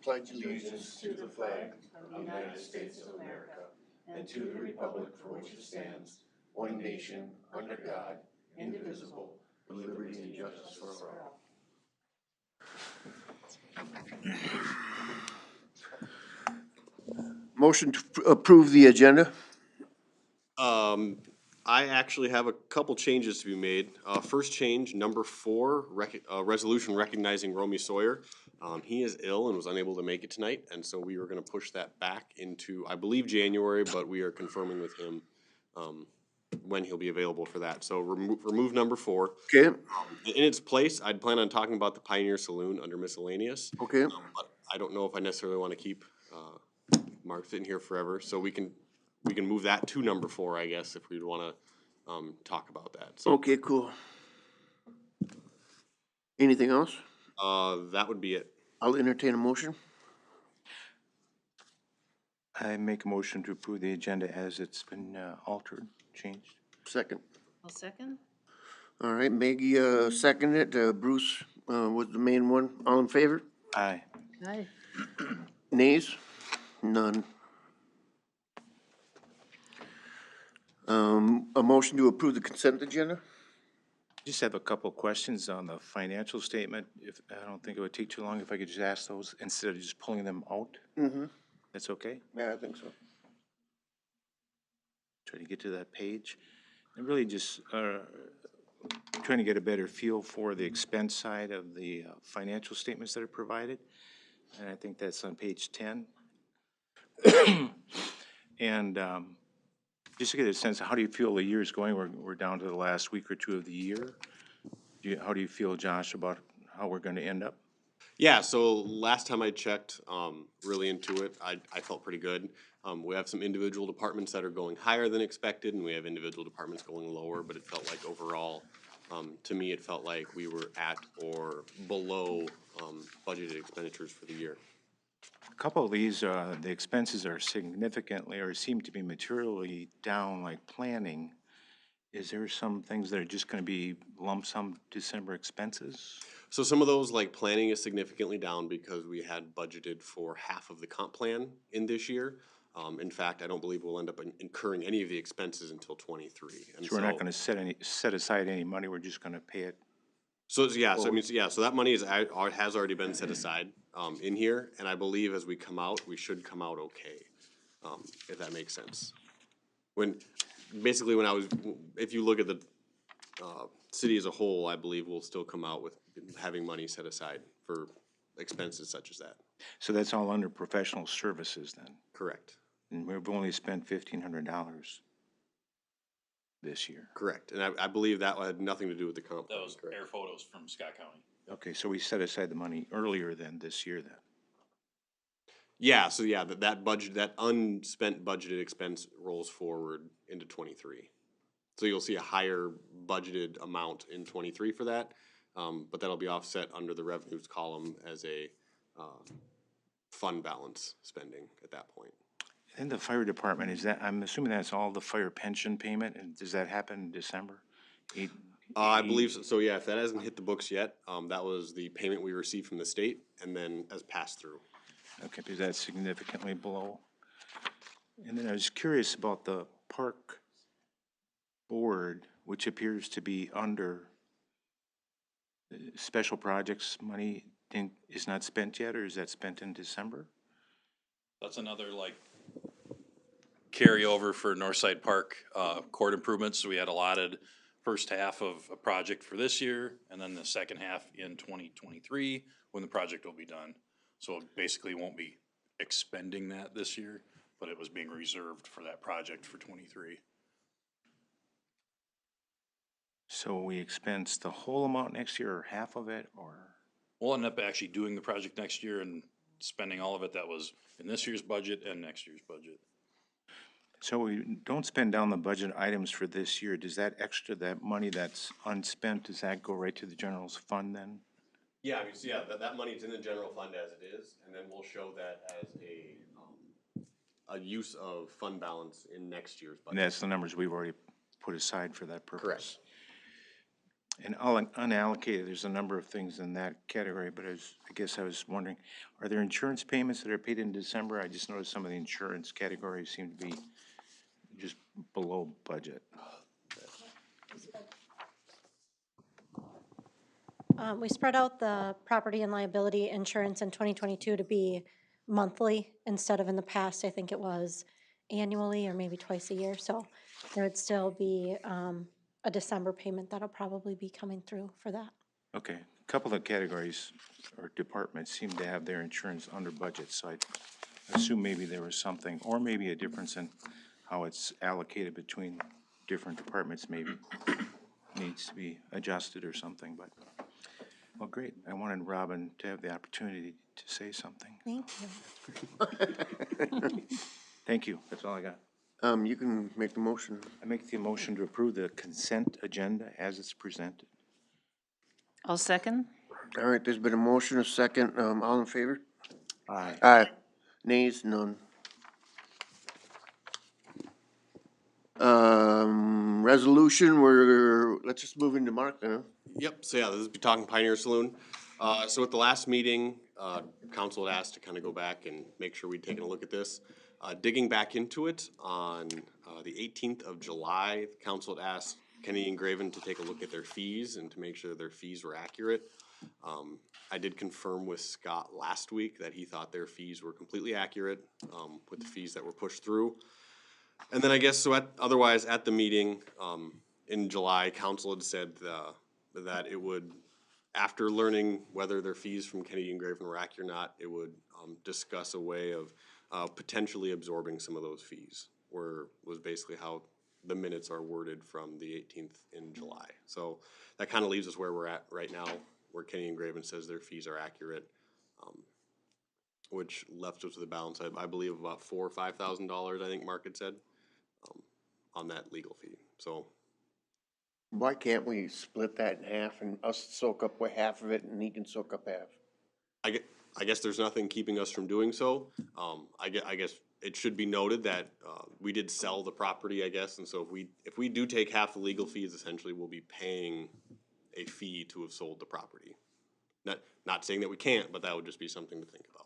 pledge allegiance to the flag of the United States of America and to the republic for which it stands, one nation, under God, indivisible, with liberty and justice for all. Motion to approve the agenda. I actually have a couple changes to be made. First change, number 4, resolution recognizing Romy Sawyer. He is ill and was unable to make it tonight, and so we were gonna push that back into, I believe, January, but we are confirming with him, when he'll be available for that. So remove number 4. Okay, In its place, I'd plan on talking about the Pioneer Saloon under miscellaneous. okay, But I don't know if I necessarily wanna keep, Mark sitting here forever, so we can move that to number 4, I guess, if we'd wanna, talk about that. So, okay, cool. Anything else? that would be it. I'll entertain a motion. I make a motion to approve the agenda as it's been altered, changed. Second. I'll second. All right, Maggie, seconded it, Bruce, was the main one. All in favor? Aye. Aye. Nays? None. A motion to approve the consent agenda? Just have a couple questions on the financial statement. If, I don't think it would take too long if I could just ask those instead of just pulling them out. Mm-hmm. That's okay? Yeah, I think so. Try to get to that page. And really just trying to get a better feel for the expense side of the financial statements that are provided. And I think that's on page 10. And just to get a sense of how do you feel the year is going? We're down to the last week or two of the year. How do you feel, Josh, about how we're going to end up? Yeah, so last time I checked, really into it, I felt pretty good. We have some individual departments that are going higher than expected, and we have individual departments going lower, but it felt like overall, to me, it felt like we were at or below, budgeted expenditures for the year. A couple of these, the expenses are significantly or seem to be materially down, like planning. Is there some things that are just gonna be lump sum December expenses? So some of those, like planning, is significantly down because we had budgeted for half of the comp plan in this year. In fact, I don't believe we'll end up incurring any of the expenses until 23. And So we're not gonna set aside any money, we're just gonna pay it? So yeah, so I mean, so that money has already been set aside, in here, and I believe as we come out, we should come out okay, if that makes sense. Basically when if you look at the, city as a whole, I believe we'll still come out with having money set aside for expenses such as that. So that's all under professional services then? Correct. And we've only spent $1,500 this year. Correct, and I believe that had nothing to do with the comp. That was correct? air photos from Scott County. Okay, so we set aside the money earlier than this year then? Yeah, so yeah, that unspent budgeted expense rolls forward into 23. So you'll see a higher budgeted amount in 23 for that, but that'll be offset under the revenues column as a, fund balance spending at that point. And the fire department, is that, I'm assuming that's all the fire pension payment, and does that happen in December? I believe so. So yeah, if that hasn't hit the books yet, that was the payment we received from the state and then as passed through. Okay, because that's significantly below. And then I was curious about the park board, which appears to be under special projects money is not spent yet, or is that spent in December? That's another like carryover for Northside Park, court improvements. We had allotted first half of a project for this year and then the second half in 2023 when the project will be done. So basically won't be expending that this year, but it was being reserved for that project for 23. So we expense the whole amount next year, or half of it, or? We'll end up actually doing the project next year and spending all of it that was in this year's budget and next year's budget. So we don't spend down the budget items for this year. Does that that money that's unspent, does that go right to the general fund then? Yeah, I mean, so yeah, that money's in the general fund as it is, and then we'll show that as a use of fund balance in next year's budget. And that's the numbers we've already put aside for that purpose. Correct. And unallocated, there's a number of things in that category, but I guess I was wondering, are there insurance payments that are paid in December? I just noticed some of the insurance categories seem to be just below budget. We spread out the property and liability insurance in 2022 to be monthly instead of in the past, I think it was annually or maybe twice a year. So there would still be a December payment that'll probably be coming through for that. Okay, a couple of categories or departments seem to have their insurance under budget, so I assume maybe there was something, or maybe a difference in how it's allocated between different departments maybe needs to be adjusted or something, but, well, great. I wanted Robin to have the opportunity to say something. Thank you. Thank you, that's all I got. You can make the motion. I make the motion to approve the consent agenda as it's presented. I'll second. All right, there's been a motion, a second, all in favor? Aye. Aye. Nays, none. Resolution, let's just move into Mark then, huh? Yep, so yeah, this is Be Talking Pioneer Saloon. So at the last meeting, council had asked to kind of go back and make sure we'd taken a look at this. Digging back into it, on the 18th of July, the council had asked Kennedy and Graven to take a look at their fees and to make sure their fees were accurate. I did confirm with Scott last week that he thought their fees were completely accurate with the fees that were pushed through. And then I guess, so otherwise, at the meeting in July, council had said that it would, after learning whether their fees from Kennedy and Graven were accurate or not, it would discuss a way of potentially absorbing some of those fees, was basically how the minutes are worded from the 18th in July. So that kind of leaves us where we're at right now, where Kennedy and Graven says their fees are accurate, which left us with a balance, I believe, of about $4,000 or $5,000, I think Mark had said, on that legal fee. So Why can't we split that in half and us soak up half of it and he can soak up half? I guess there's nothing keeping us from doing so. I guess it should be noted that we did sell the property, I guess, and so if we do take half the legal fees, essentially we'll be paying a fee to have sold the property. Not saying that we can't, but that would just be something to think about.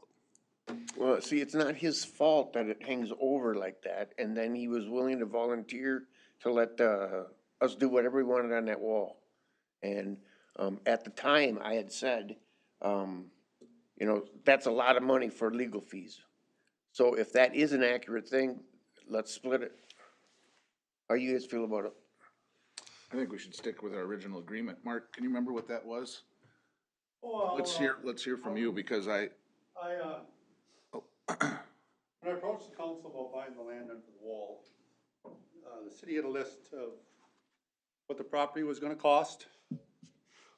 Well, see, it's not his fault that it hangs over like that, and then he was willing to volunteer to let us do whatever we wanted on that wall. And at the time, I had said, that's a lot of money for legal fees. So if that is an accurate thing, let's split it. How you guys feel about it? I think we should stick with our original agreement. Mark, can you remember what that was? Well, Let's hear from you, because when I approached the council about buying the land under the wall, the city had a list of what the property was gonna cost,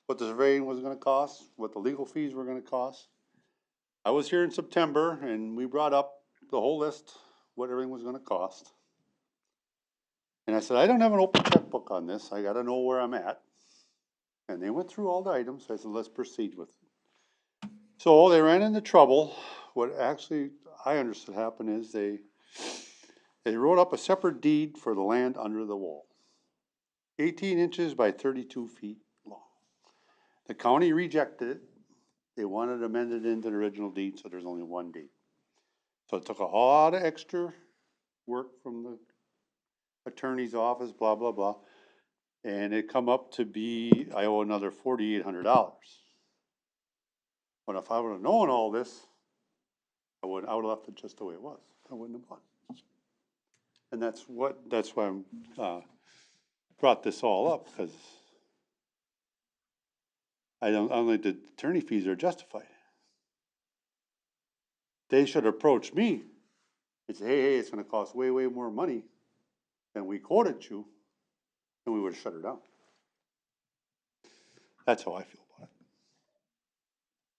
what the surveying was gonna cost, what the legal fees were gonna cost. I was here in September and we brought up the whole list, what everything was gonna cost. And I said, I don't have an open checkbook on this, I gotta know where I'm at. And they went through all the items, I said, let's proceed with it. So they ran into trouble. What actually I understood happened is they wrote up a separate deed for the land under the wall. 18 inches by 32 feet long. The county rejected it. They wanted to amend it into the original deed, so there's only one deed. So it took a lot of extra work from the attorney's office, blah, blah, blah. And it come up to be, I owe another $4,800. But if I would have known all this, I would have left it just the way it was. I wouldn't have bought it. And that's why I'm, brought this all up, because I don't think the attorney fees are justified. They should approach me and say, hey, it's gonna cost way, way more money than we quoted you, and we would have shut her down. That's how I feel about it.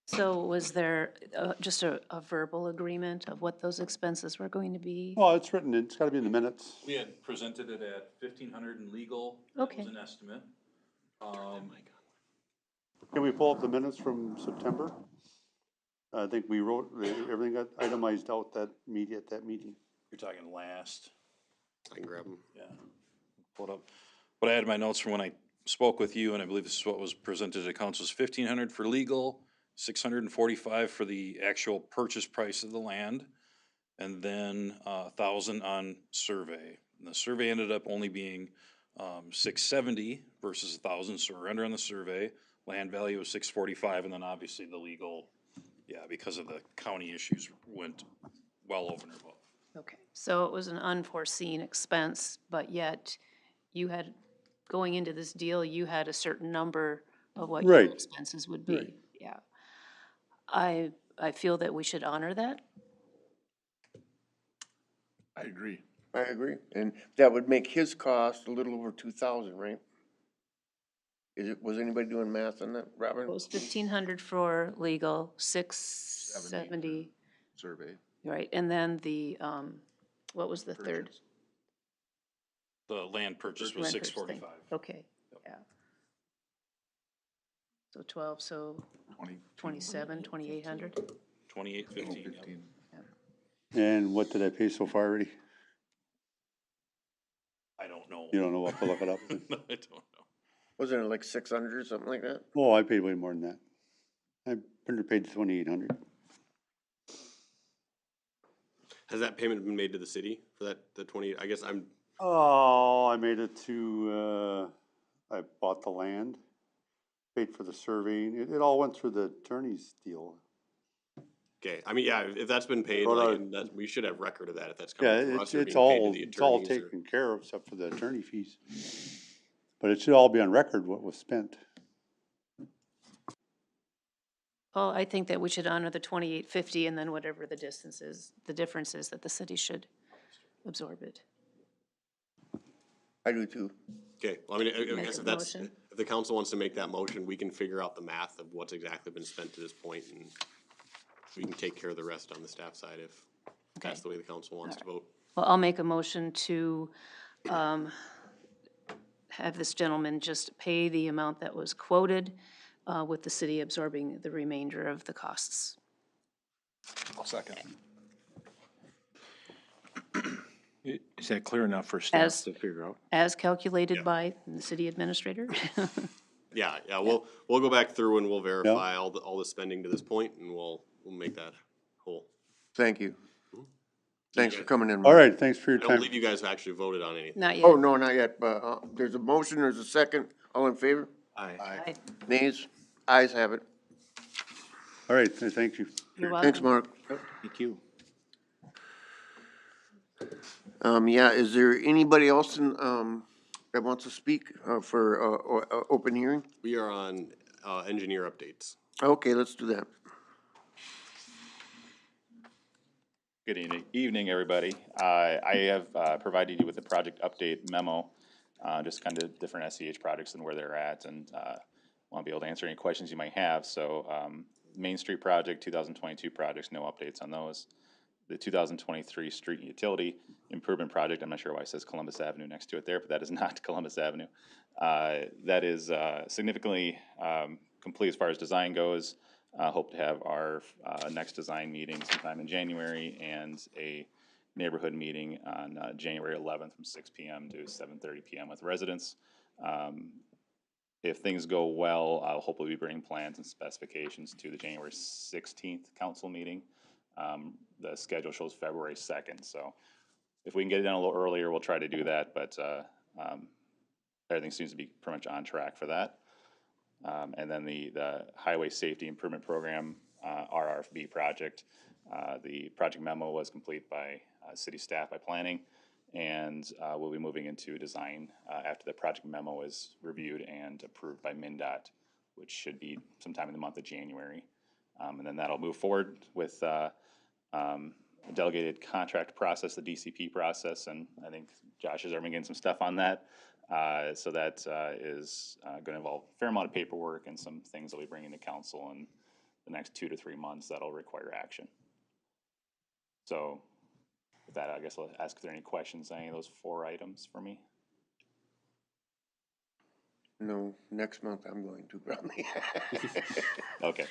So was there just a verbal agreement of what those expenses were going to be? Well, it's written, it's gotta be in the minutes. We had presented it at 1,500 in legal. Okay. That was an estimate. Can we pull up the minutes from September? I think we wrote, everything got itemized out at that meeting. You're talking last, I can grab them. yeah. Pull it up. But I had my notes from when I spoke with you, and I believe this is what was presented to council, is 1,500 for legal, 645 for the actual purchase price of the land, and then 1,000 on survey. And the survey ended up only being 670 versus 1,000, so we're under on the survey. Land value was 645, and then obviously the legal, yeah, because of the county issues, went well over and above. Okay, so it was an unforeseen expense, but yet you had, going into this deal, you had a certain number of what your Right. expenses would be. Right. Yeah. I feel that we should honor that. I agree. I agree, and that would make his cost a little over 2,000, right? Was anybody doing math on that, It Robin? was 1,500 for legal, 670, Survey. right, and then the, what was the third? Purchase. The land purchase was Land purchase thing. 645. Okay, yeah. So 12, so 27, 2,800? 2815, yep. 15. And what did I pay so far already? I don't know. You don't know, I'll have to look it up. I don't know. Wasn't it like 600 or something like that? Oh, I paid way more than that. I paid 2,800. Has that payment been made to the city for that, the 20, I guess Oh, I made it to, I bought the land, paid for the surveying. It all went through the attorney's deal. okay, I mean, yeah, if that's been paid, Well, like, no. and that, we should have record of that, if that's Yeah, coming from us or it's being paid to all, the it's all attorneys or. taken care of except for the attorney fees. But it should all be on record what was spent. Well, I think that we should honor the 2,850 and then whatever the distance is, the difference is that the city should absorb it. I do too. Okay, well, I mean, I Make guess a if that's, motion. if the council wants to make that motion, we can figure out the math of what's exactly been spent to this point, and we can take care of the rest on the staff side if that's the way the council wants to vote. Well, I'll make a motion to have this gentleman just pay the amount that was quoted with the city absorbing the remainder of the costs. I'll second. Is that clear enough for staff As- to figure out? As calculated by the city administrator? Yeah, we'll go back through and we'll verify all the spending to this point, and we'll make that whole. Thank you. Thanks for coming in. All right, thanks for your I don't time. believe you guys have actually voted on anything. Not Oh, yet. no, not yet, but, there's a motion, there's a second. All in favor? Aye. Nays? Ayes have it. All right, thank you. You're welcome. Thanks, Mark. Thank you. Yeah, is there anybody else in, that wants to speak, for, open hearing? We are on, engineer updates. Okay, let's do that. Good evening, everybody. I have provided you with a project update memo, just kind of different SEH projects and where they're at, and want to be able to answer any questions you might have. So Main Street project, 2022 projects, no updates on those. The 2023 street and utility improvement project, I'm not sure why it says Columbus Avenue next to it there, but that is not Columbus Avenue. That is significantly complete as far as design goes. Hope to have our next design meeting sometime in January and a neighborhood meeting on January 11th from 6 p.m. to 7:30 p.m. with residents. If things go well, I'll hopefully be bringing plans and specifications to the January 16th council meeting. The schedule shows February 2nd, so if we can get it done a little earlier, we'll try to do that, but everything seems to be pretty much on track for that. And then the Highway Safety Improvement Program, RRFB project, the project memo was complete by city staff by planning, and we'll be moving into design after the project memo is reviewed and approved by MnDOT, which should be sometime in the month of January. And then that'll move forward with a delegated contract process, the DCP process, and I think Josh is already getting some stuff on that. So that is going to involve a fair amount of paperwork and some things that we bring into council in the next 2 to 3 months that'll require action. So with that, I guess I'll ask if there are any questions on any of those 4 items for me. No, next month I'm going to probably. Okay.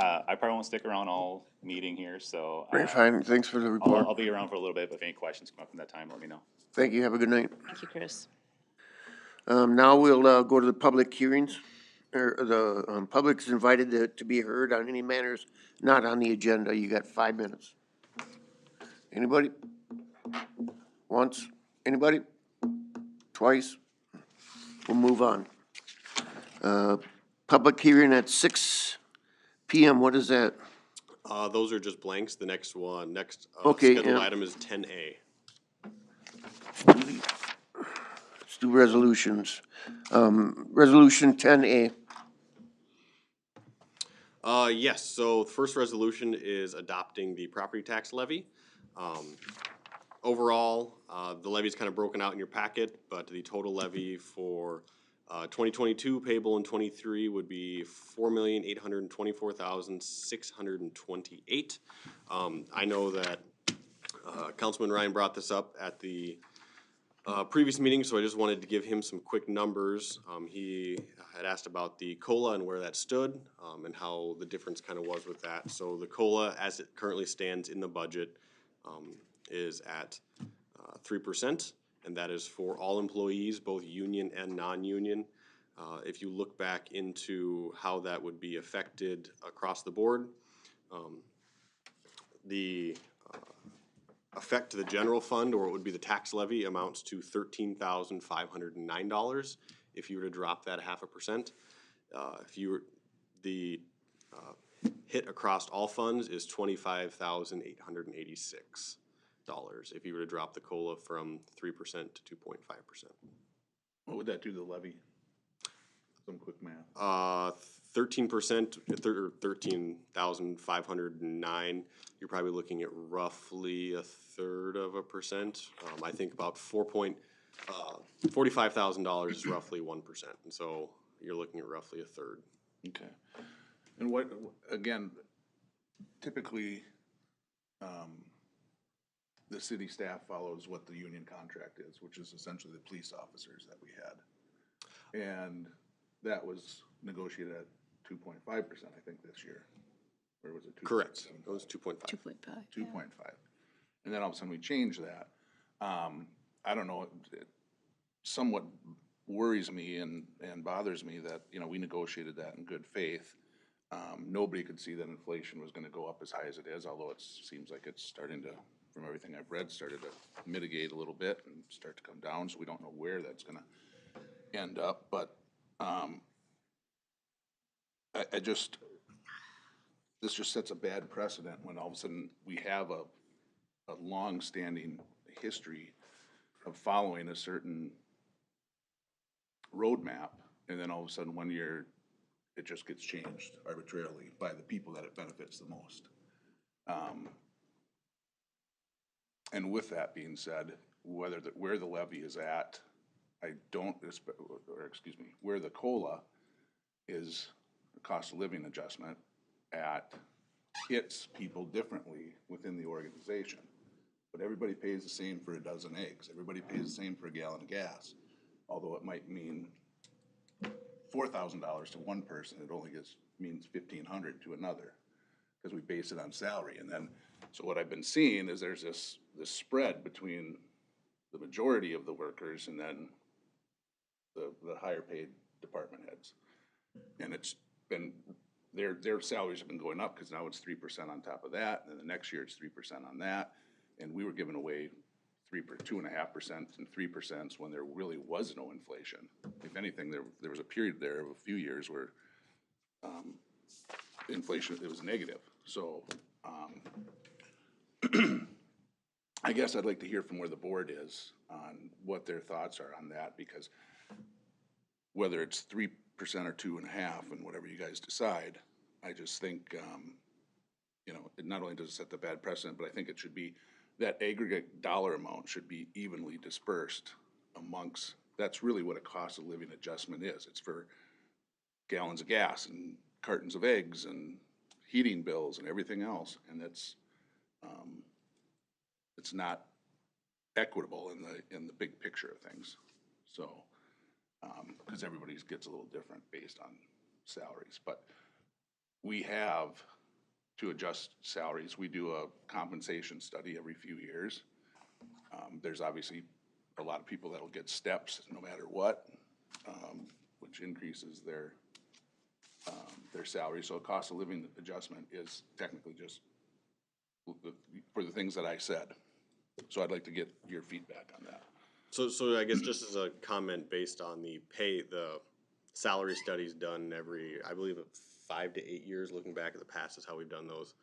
I probably won't stick around all meeting here, so Very fine, thanks for the report. I'll be around for a little bit, but if any questions come up in that time, let me know. Thank you, have a good night. Thank you, Chris. Now we'll go to the public hearings. The public's invited to be heard on any matters not on the agenda. You got 5 minutes. Anybody? Once? Anybody? Twice? We'll move on. Public hearing at 6 PM. What is that? Those are just blanks. The next Okay, scheduled yeah. item is 10A. Let's do resolutions. Resolution 10A. Yes, so the first resolution is adopting the property tax levy. Overall, the levy is kind of broken out in your packet, but the total levy for 2022 payable in '23 would be $4,824,628. I know that Councilman Ryan brought this up at the previous meeting, so I just wanted to give him some quick numbers. He had asked about the COLA and where that stood, and how the difference kind of was with that. So the COLA, as it currently stands in the budget, is at 3%, and that is for all employees, both union and non-union. If you look back into how that would be affected across the board, the effect to the general fund, or it would be the tax levy, amounts to $13,509 if you were to drop that 0.5%. If you were, the hit across all funds is $25,886 if you were to drop the COLA from 3% to 2.5%. What would that do to the levy? Some quick math. 13%, or 13,509. You're probably looking at roughly 1/3%. I think about $45,000 is roughly 1%, and so you're looking at roughly 1/3. Okay. And what, again, typically, the city staff follows what the union contract is, which is essentially the police officers that we had. And that was negotiated at 2.5%, I think, this year. Or was it 2.75? Correct. It was 2.5. 2.5. 2.5. And then all of a sudden we changed that. I don't know, it somewhat worries me and bothers me that, you know, we negotiated that in good faith. Nobody could see that inflation was gonna go up as high as it is, although it seems like it's starting to, from everything I've read, started to mitigate a little bit and start to come down, so we don't know where that's gonna end up, but, I just, this just sets a bad precedent when all of a sudden we have a long-standing history of following a certain roadmap, and then all of a sudden 1 year, it just gets changed arbitrarily by the people that it benefits the most. And with that being said, where the levy is at, where the COLA is, the cost of living adjustment, hits people differently within the organization. But everybody pays the same for a dozen eggs. Everybody pays the same for a gallon of gas. Although it might mean $4,000 to one person, it only means $1,500 to another, because we base it on salary. And then, so what I've been seeing is there's this spread between the majority of the workers and then the higher paid department heads. And it's been, their salaries have been going up because now it's 3% on top of that, and then the next year it's 3% on that. And we were giving away 2.5% and 3% when there really was no inflation. If anything, there was a period there of a few years where inflation, it was negative. So I guess I'd like to hear from where the board is on what their thoughts are on that, because whether it's 3% or 2.5% and whatever you guys decide, I just think, you know, it not only does it set the bad precedent, but I think it should be, that aggregate dollar amount should be evenly dispersed amongst, that's really what a cost of living adjustment is. It's for gallons of gas and cartons of eggs and heating bills and everything else, and it's not equitable in the big picture of things. So, because everybody gets a little different based on salaries, but we have to adjust salaries. We do a compensation study every few years. There's obviously a lot of people that'll get steps no matter what, which increases their salary. So a cost of living adjustment is technically just for the things that I said. So I'd like to get your feedback on that. So I guess just as a comment based on the salary studies done every, I believe, 5 to 8 years, looking back at the past is how we've done those.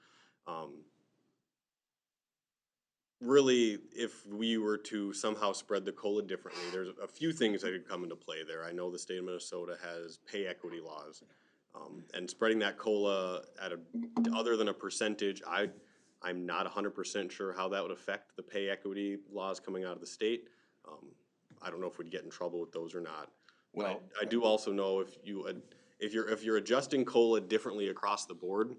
Really, if we were to somehow spread the COLA differently, there's a few things that could come into play there. I know the state of Minnesota has pay equity laws. And spreading that COLA other than a percentage, I'm not 100% sure how that would affect the pay equity laws coming out of the state. I don't know if we'd get in trouble with those or not. Well, I do also know if you're adjusting COLA differently across the board,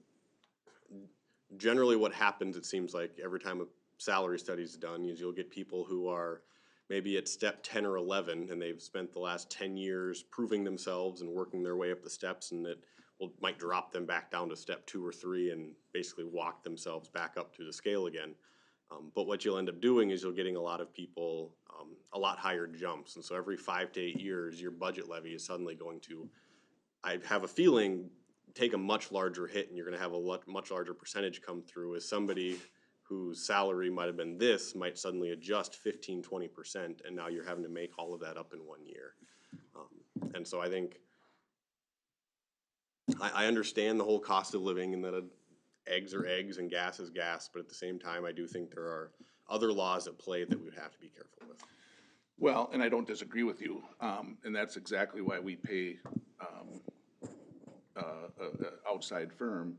generally what happens, it seems like every time a salary study is done, is you'll get people who are maybe at step 10 or 11 and they've spent the last 10 years proving themselves and working their way up the steps, and it might drop them back down to step 2 or 3 and basically walk themselves back up to the scale again. But what you'll end up doing is you're getting a lot of people a lot higher jumps, and so every 5 to 8 years your budget levy is suddenly going to, I have a feeling, take a much larger hit, and you're going to have a much larger percentage come through as somebody whose salary might have been this might suddenly adjust 15-20%, and now you're having to make all of that up in 1 year. And so I think I understand the whole cost of living and that eggs are eggs and gas is gas, but at the same time, I do think there are other laws at play that we would have to be careful with. well, and I don't disagree with you, and that's exactly why we pay an outside firm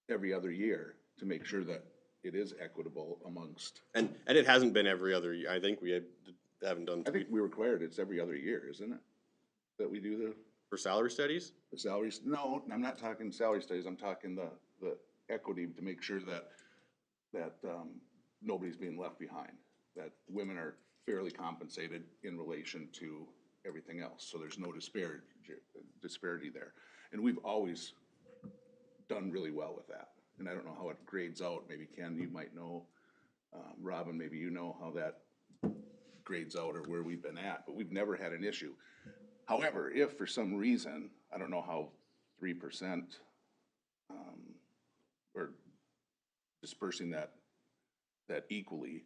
every other year to make sure that it is equitable amongst. And it hasn't been every other year. I think we haven't done I think we required it's every other year, isn't it? That we do for salary studies. the salaries. No, I'm not talking salary studies. I'm talking the equity to make sure that nobody's being left behind, that women are fairly compensated in relation to everything else. So there's no disparity there. And we've always done really well with that. And I don't know how it grades out. Maybe Ken, you might know. Robin, maybe you know how that grades out or where we've been at, but we've never had an issue. However, if for some reason, I don't know how 3% or dispersing that equally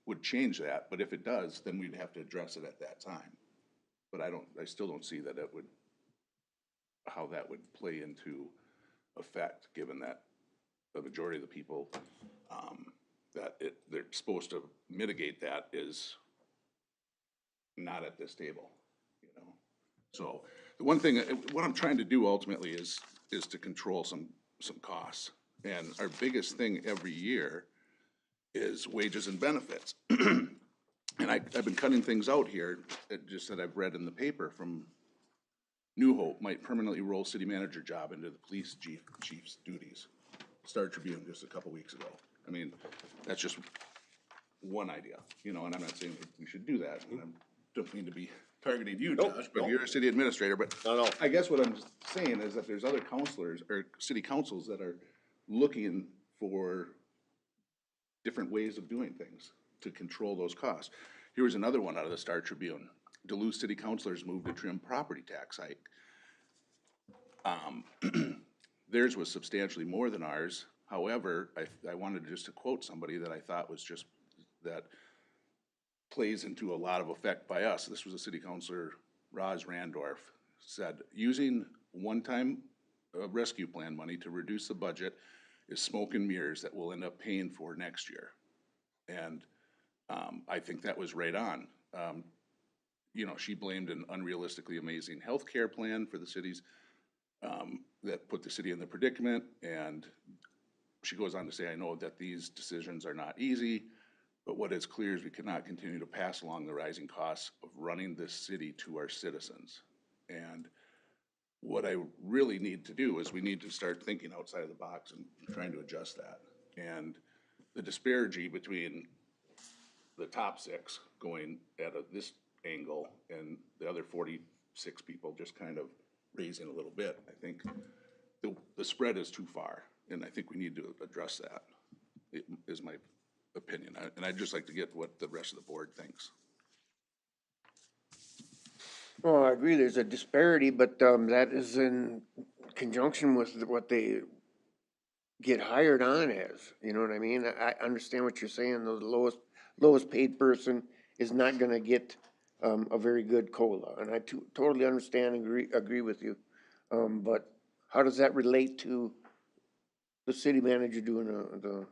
would change that, but if it does, then we'd have to address it at that time. But I still don't see that how that would play into effect, given that the majority of the people they're supposed to mitigate that is not at this table, you know? So the one thing, what I'm trying to do ultimately is to control some costs. And our biggest thing every year is wages and benefits. And I've been cutting things out here, just that I've read in the paper from New Hope might permanently roll city manager job into the police chief's duties. Star Tribune just a couple weeks ago. I mean, that's just one idea, you know, and I'm not saying we should do that. And I don't mean to be targeting you, Josh, but you're a city administrator. But No. I guess what I'm saying is that there's other counselors or city councils that are looking for different ways of doing things to control those costs. Here's another one out of the Star Tribune. Duluth city councilors moved to trim property tax hike. Theirs was substantially more than ours. However, I wanted just to quote somebody that I thought was just, that plays into a lot of effect by us. This was a city councilor, Roz Randorf, said, using one-time rescue plan money to reduce the budget is smoke and mirrors that we'll end up paying for next year. And I think that was right on. You know, she blamed an unrealistically amazing healthcare plan for the cities that put the city in the predicament. And she goes on to say, I know that these decisions are not easy, but what is clear is we cannot continue to pass along the rising costs of running this city to our citizens. And what I really need to do is we need to start thinking outside of the box and trying to adjust that. And the disparity between the top 6 going at this angle and the other 46 people just kind of raising a little bit, I think the spread is too far, and I think we need to address that, is my opinion. And I'd just like to get what the rest of the board thinks. Well, I agree, there's a disparity, but, that is in conjunction with what they get hired on as, you know what I mean? I understand what you're saying, the lowest paid person is not gonna get, a very good COLA, and I totally understand and agree with you. But how does that relate to the city manager doing,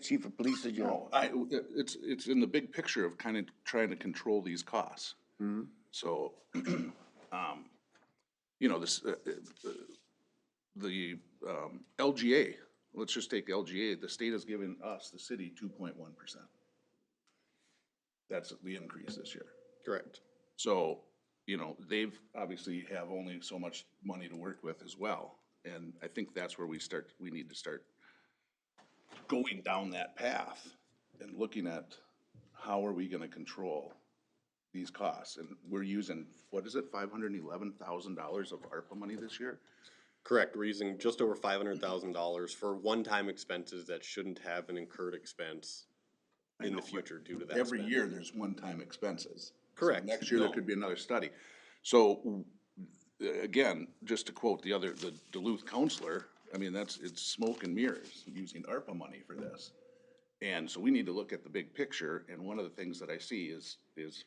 chief of police's job? No, it's in the big picture of kind of trying to control these costs. So, you know, the LGA, let's just take LGA, the state has given us, the city, 2.1%. That's the increase this year. Correct. So, you know, they've obviously have only so much money to work with as well. And I think that's where we need to start going down that path and looking at how are we gonna control these costs? And we're using, what is it, $511,000 of ARPA money this year? Correct. We're using just over $500,000 for one-time expenses that shouldn't have an incurred expense in the future due to that. Every spend. year, there's one-time expenses. So Correct. next year, there No. could be another study. So, again, just to quote the Duluth counselor, I mean, it's smoke and mirrors, using ARPA money for this. And so we need to look at the big picture, and one of the things that I see is,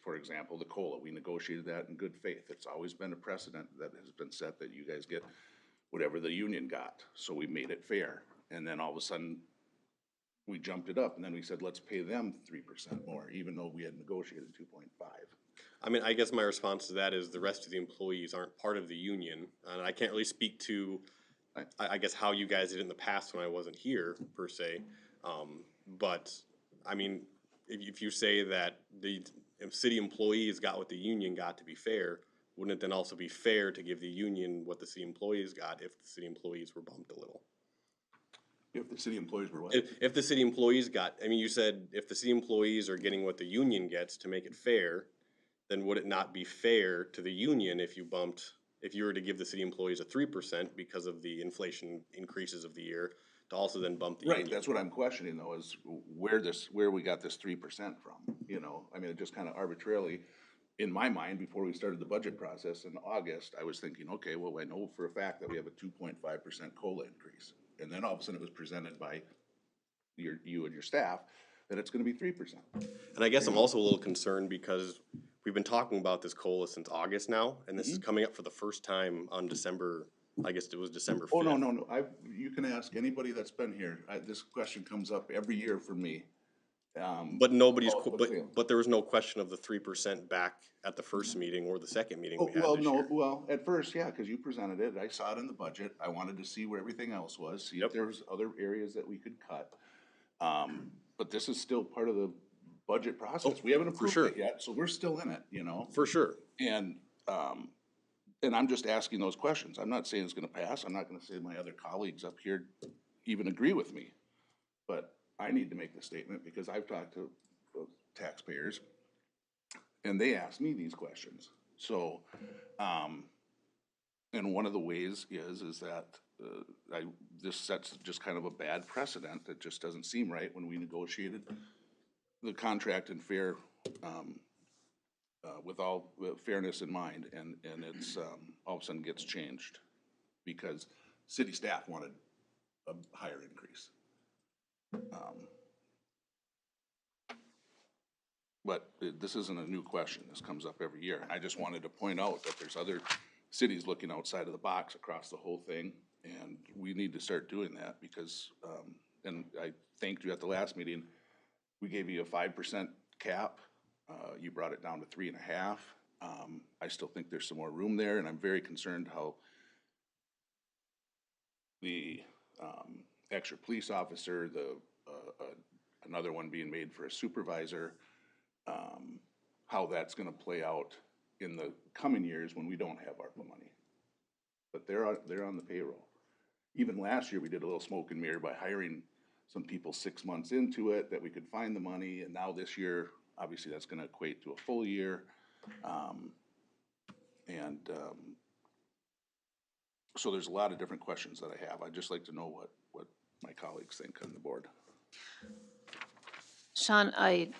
for example, the COLA. We negotiated that in good faith. It's always been a precedent that has been set that you guys get whatever the union got, so we made it fair. And then all of a sudden, we jumped it up, and then we said, let's pay them 3% more, even though we had negotiated 2.5. I mean, I guess my response to that is the rest of the employees aren't part of the union, and I can't really speak to, I guess, how you guys did it in the past when I wasn't here, per se. But, I mean, if you say that the city employees got what the union got to be fair, wouldn't it then also be fair to give the union what the city employees got if the city employees were bumped a little? If the city employees were what? If the city employees got, I mean, you said if the city employees are getting what the union gets to make it fair, then would it not be fair to the union if you were to give the city employees a 3% because of the inflation increases of the year, to also then bump the Right, union? that's what I'm questioning though, is where we got this 3% from, you know? I mean, it just kind of arbitrarily, in my mind, before we started the budget process in August, I was thinking, okay, well, I know for a fact that we have a 2.5% COLA increase. And then all of a sudden it was presented by you and your staff that it's gonna be 3%. And I guess I'm also a little concerned because we've been talking about this COLA since August now, and this is coming up for the first time on December, I guess it was December 5th. Oh, no, you can ask anybody that's been here, this question comes up every year for me. But nobody's, What's the- but there was no question of the 3% back at the first meeting or the second meeting we had Well, this no, year. well, at first, yeah, cause you presented it, I saw it in the budget, I wanted to see where everything else was, see if Yep. there was other areas that we could cut. But this is still part of the budget process, we haven't approved sure. it yet, so we're still in it, you know? For sure. And I'm just asking those questions, I'm not saying it's gonna pass, I'm not gonna say my other colleagues up here even agree with me. But I need to make the statement because I've talked to taxpayers and they ask me these questions. So, and one of the ways is that, this sets just kind of a bad precedent that just doesn't seem right when we negotiated the contract and fair, with all fairness in mind, and it's, all of a sudden gets changed because city staff wanted a higher increase. But this isn't a new question, this comes up every year, and I just wanted to point out that there's other cities looking outside of the box across the whole thing, and we need to start doing that because, and I thanked you at the last meeting, we gave you a 5% cap, you brought it down to 3.5. I still think there's some more room there, and I'm very concerned how the, extra police officer, another one being made for a supervisor, how that's gonna play out in the coming years when we don't have ARPA money. But they're on the payroll. Even last year, we did a little smoke and mirror by hiring some people 6 months into it that we could find the money, and now this year, obviously, that's gonna equate to a full year. So there's a lot of different questions that I have. I'd just like to know what my colleagues think on the board. Sean, I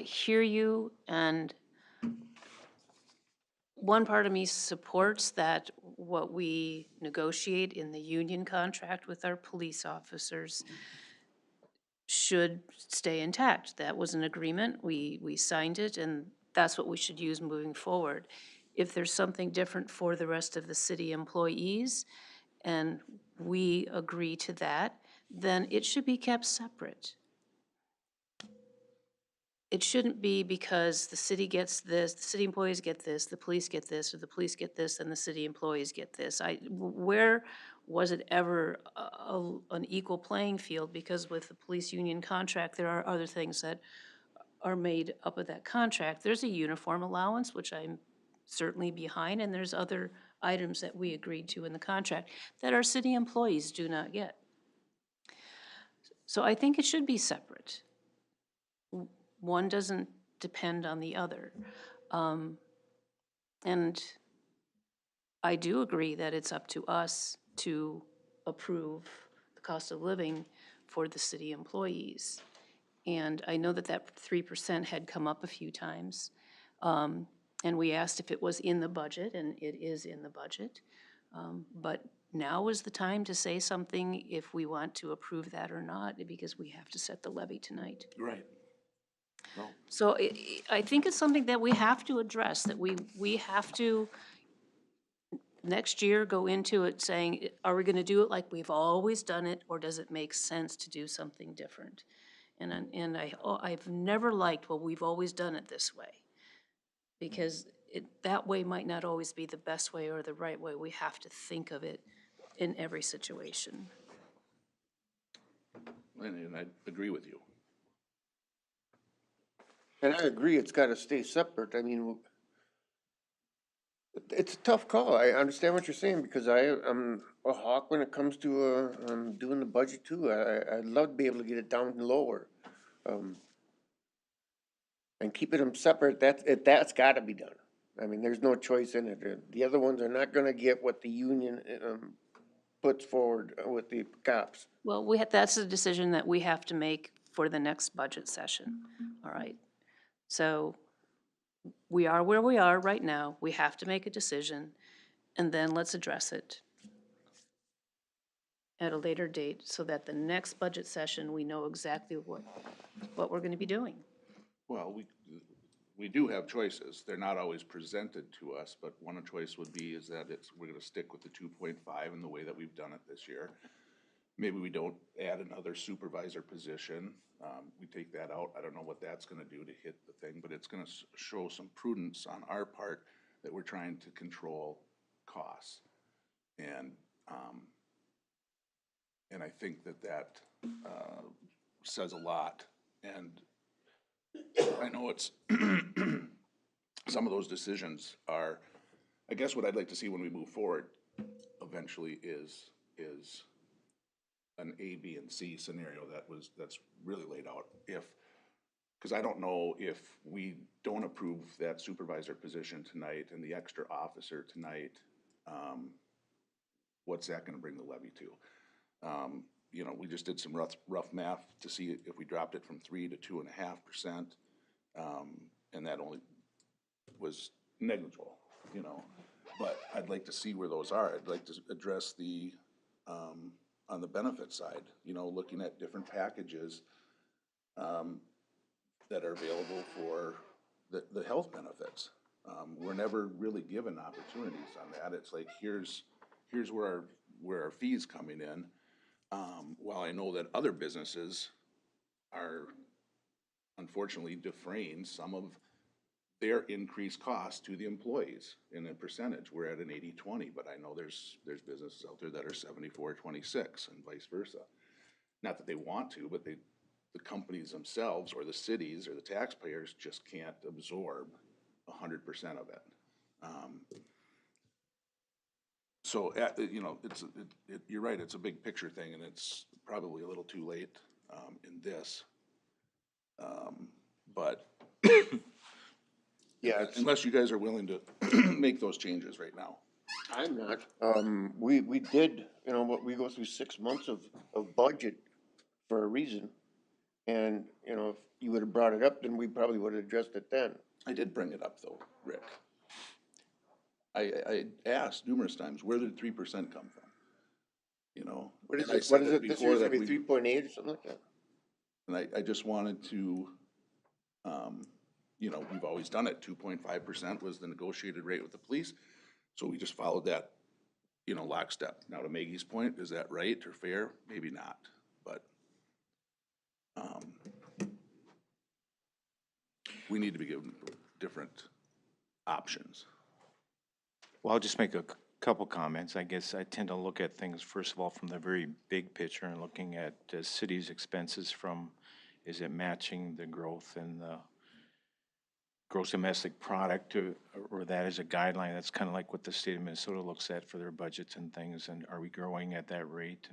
hear you, and one part of me supports that what we negotiate in the union contract with our police officers should stay intact. That was an agreement, we signed it, and that's what we should use moving forward. If there's something different for the rest of the city employees, and we agree to that, then it should be kept separate. It shouldn't be because the city gets this, the city employees get this, the police get this, or the police get this, and the city employees get this. Where was it ever an equal playing field? Because with the police union contract, there are other things that are made up of that contract. There's a uniform allowance, which I'm certainly behind, and there's other items that we agreed to in the contract that our city employees do not get. So I think it should be separate. One doesn't depend on the other. And I do agree that it's up to us to approve the cost of living for the city employees. And I know that that 3% had come up a few times. And we asked if it was in the budget, and it is in the budget. But now is the time to say something if we want to approve that or not, because we have to set the levy tonight. Right. So I think it's something that we have to address, that we have to, next year, go into it saying, are we gonna do it like we've always done it, or does it make sense to do something different? And I've never liked, well, we've always done it this way, because that way might not always be the best way or the right way. We have to think of it in every situation. And I agree with you. And I agree, it's gotta stay separate. I mean, it's a tough call. I understand what you're saying, because I'm a hawk when it comes to, doing the budget too. I'd love to be able to get it down lower. And keeping them separate, that's gotta be done. I mean, there's no choice in it. The other ones are not gonna get what the union, puts forward with the cops. Well, that's a decision that we have to make for the next budget session, all right? So we are where we are right now. We have to make a decision, and then let's address it at a later date so that the next budget session, we know exactly what we're gonna be doing. Well, we do have choices. They're not always presented to us, but one choice would be is that we're gonna stick with the 2.5 in the way that we've done it this year. Maybe we don't add another supervisor position. We take that out. I don't know what that's gonna do to hit the thing, but it's gonna show some prudence on our part that we're trying to control costs. And I think that says a lot. And I know it's, some of those decisions are, I guess what I'd like to see when we move forward eventually is an A, B, and C scenario that's really laid out. Because I don't know if we don't approve that supervisor position tonight and the extra officer tonight, what's that gonna bring the levy to? You know, we just did some rough math to see if we dropped it from 3 to 2.5%, and that only was negligible, you know. But I'd like to see where those are. I'd like to address the, on the benefit side, you know, looking at different packages that are available for the health benefits. We're never really given opportunities on that. It's like, here's where our fees coming in. While I know that other businesses are unfortunately defraying some of their increased costs to the employees in a percentage. We're at an 80-20, but I know there's businesses out there that are 74-26 and vice versa. Not that they want to, but the companies themselves or the cities or the taxpayers just can't absorb 100% of it. So, you know, you're right, it's a big picture thing, and it's probably a little too late in this. But Yeah, unless you guys are willing to make those changes right now. I'm not. We did, you know, what, we go through 6 months of budget for a reason. And, you know, if you would've brought it up, then we probably would've addressed it then. I did bring it up though, Rick. I asked numerous times, where did 3% come from? You know? What is and I it, said what is it, this before year's that gonna be we- 3.8 or something like that? And I just wanted to, you know, we've always done it, 2.5% was the negotiated rate with the police. So we just followed that, you know, lockstep. Now to Maggie's point, is that right or fair? Maybe not, but, we need to be given different options. Well, I'll just make a couple comments. I guess I tend to look at things, first of all, from the very big picture and looking at the city's expenses from, is it matching the growth in the gross domestic product, or that is a guideline? That's kind of like what the state of Minnesota looks at for their budgets and things, and are we growing at that rate?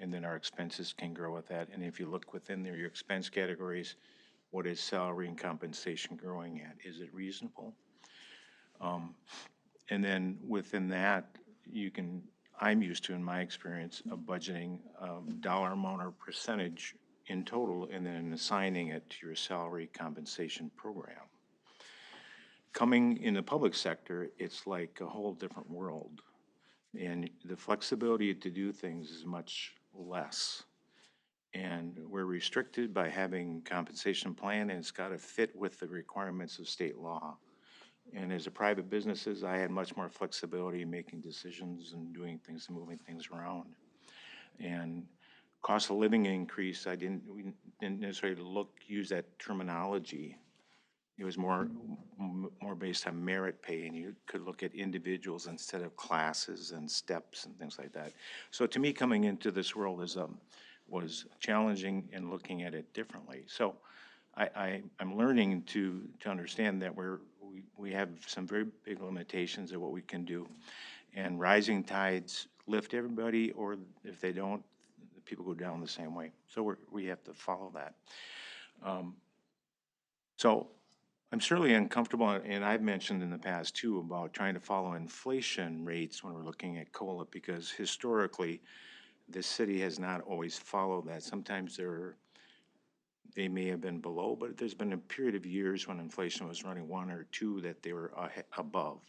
And then our expenses can grow with that. And if you look within there, your expense categories, what is salary and compensation growing at? Is it reasonable? And then within that, I'm used to, in my experience, of budgeting dollar amount or percentage in total and then assigning it to your salary compensation program. Coming in the public sector, it's like a whole different world. And the flexibility to do things is much less. And we're restricted by having compensation plan, and it's got to fit with the requirements of state law. And as a private businesses, I had much more flexibility in making decisions and doing things and moving things around. And cost of living increase, we didn't necessarily use that terminology. It was more based on merit pay, and you could look at individuals instead of classes and steps and things like that. So to me, coming into this world was challenging and looking at it differently. So I'm learning to understand that we have some very big limitations of what we can do. And rising tides lift everybody, or if they don't, people go down the same way. So we have to follow that. So I'm certainly uncomfortable, and I've mentioned in the past too about trying to follow inflation rates when we're looking at COLA, because historically, this city has not always followed that. Sometimes they may have been below, but there's been a period of years when inflation was running 1 or 2 that they were above.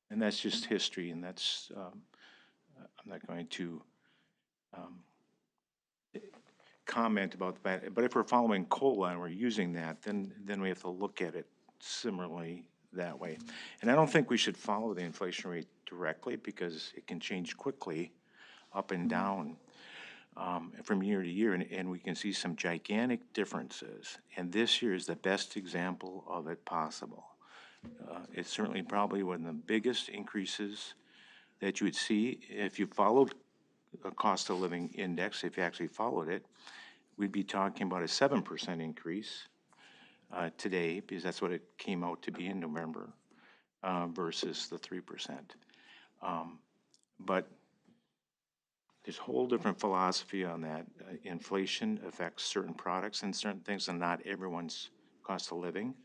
And that's just history, and that's, I'm not going to comment about that. But if we're following COLA and we're using that, then we have to look at it similarly that way. And I don't think we should follow the inflation rate directly, because it can change quickly up and down from year to year, and we can see some gigantic differences. And this year is the best example of it possible. It's certainly probably one of the biggest increases that you would see if you followed a cost of living index. If you actually followed it, we'd be talking about a 7% increase today, because that's what it came out to be in November, versus the 3%. But there's a whole different philosophy on that. Inflation affects certain products and certain things, and not everyone's cost of living.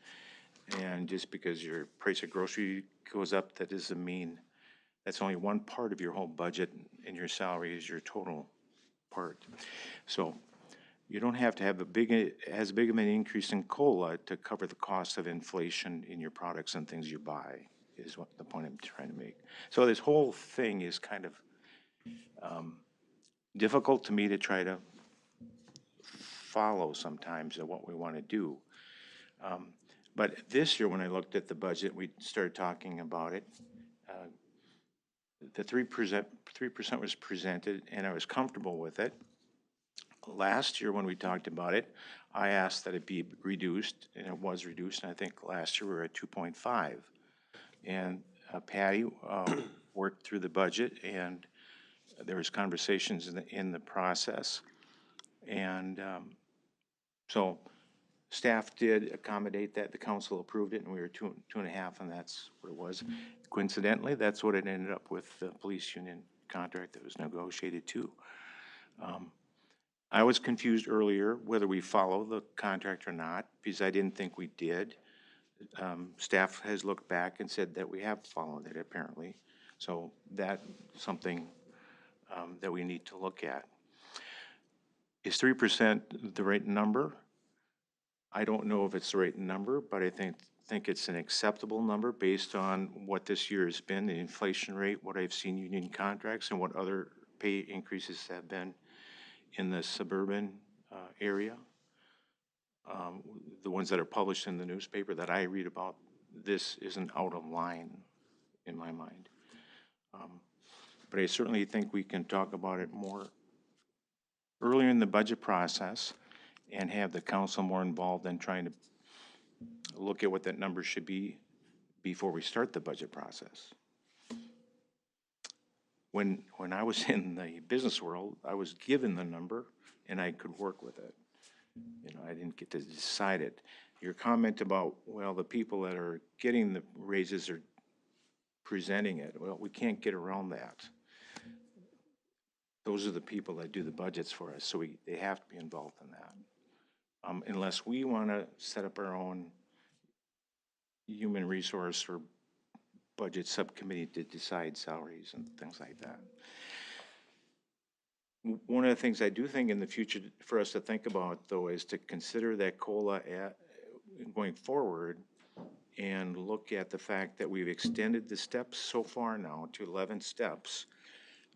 And just because your price of grocery goes up, that doesn't mean that's only one part of your whole budget, and your salary is your total part. So you don't have to have as big of an increase in COLA to cover the cost of inflation in your products and things you buy, is what the point I'm trying to make. So this whole thing is kind of difficult to me to try to follow sometimes of what we want to do. But this year, when I looked at the budget, we started talking about it. The 3% was presented, and I was comfortable with it. Last year, when we talked about it, I asked that it be reduced, and it was reduced. And I think last year we were at 2.5. And Patty worked through the budget, and there was conversations in the process. And so staff did accommodate that. The council approved it, and we were 2.5, and that's what it was. Coincidentally, that's what it ended up with the police union contract that was negotiated too. I was confused earlier whether we follow the contract or not, because I didn't think we did. Staff has looked back and said that we have followed it, apparently. So that's something that we need to look at. Is 3% the right number? I don't know if it's the right number, but I think think it's an acceptable number based on what this year has been, the inflation rate, what I've seen union contracts, and what other pay increases have been in the suburban area. The ones that are published in the newspaper that I read about, this isn't out of line in my mind. But I certainly think we can talk about it more earlier in the budget process and have the council more involved in trying to look at what that number should be before we start the budget process. When I was in the business world, I was given the number and I could work with it. You know, I didn't get to decide it. Your comment about, well, the people that are getting the raises are presenting it, well, we can't get around that. Those are the people that do the budgets for us, so they have to be involved in that. Unless we want to set up our own human resource or budget subcommittee to decide salaries and things like that. One of the things I do think in the future for us to think about, though, is to consider that COLA going forward and look at the fact that we've extended the steps so far now to 11 steps,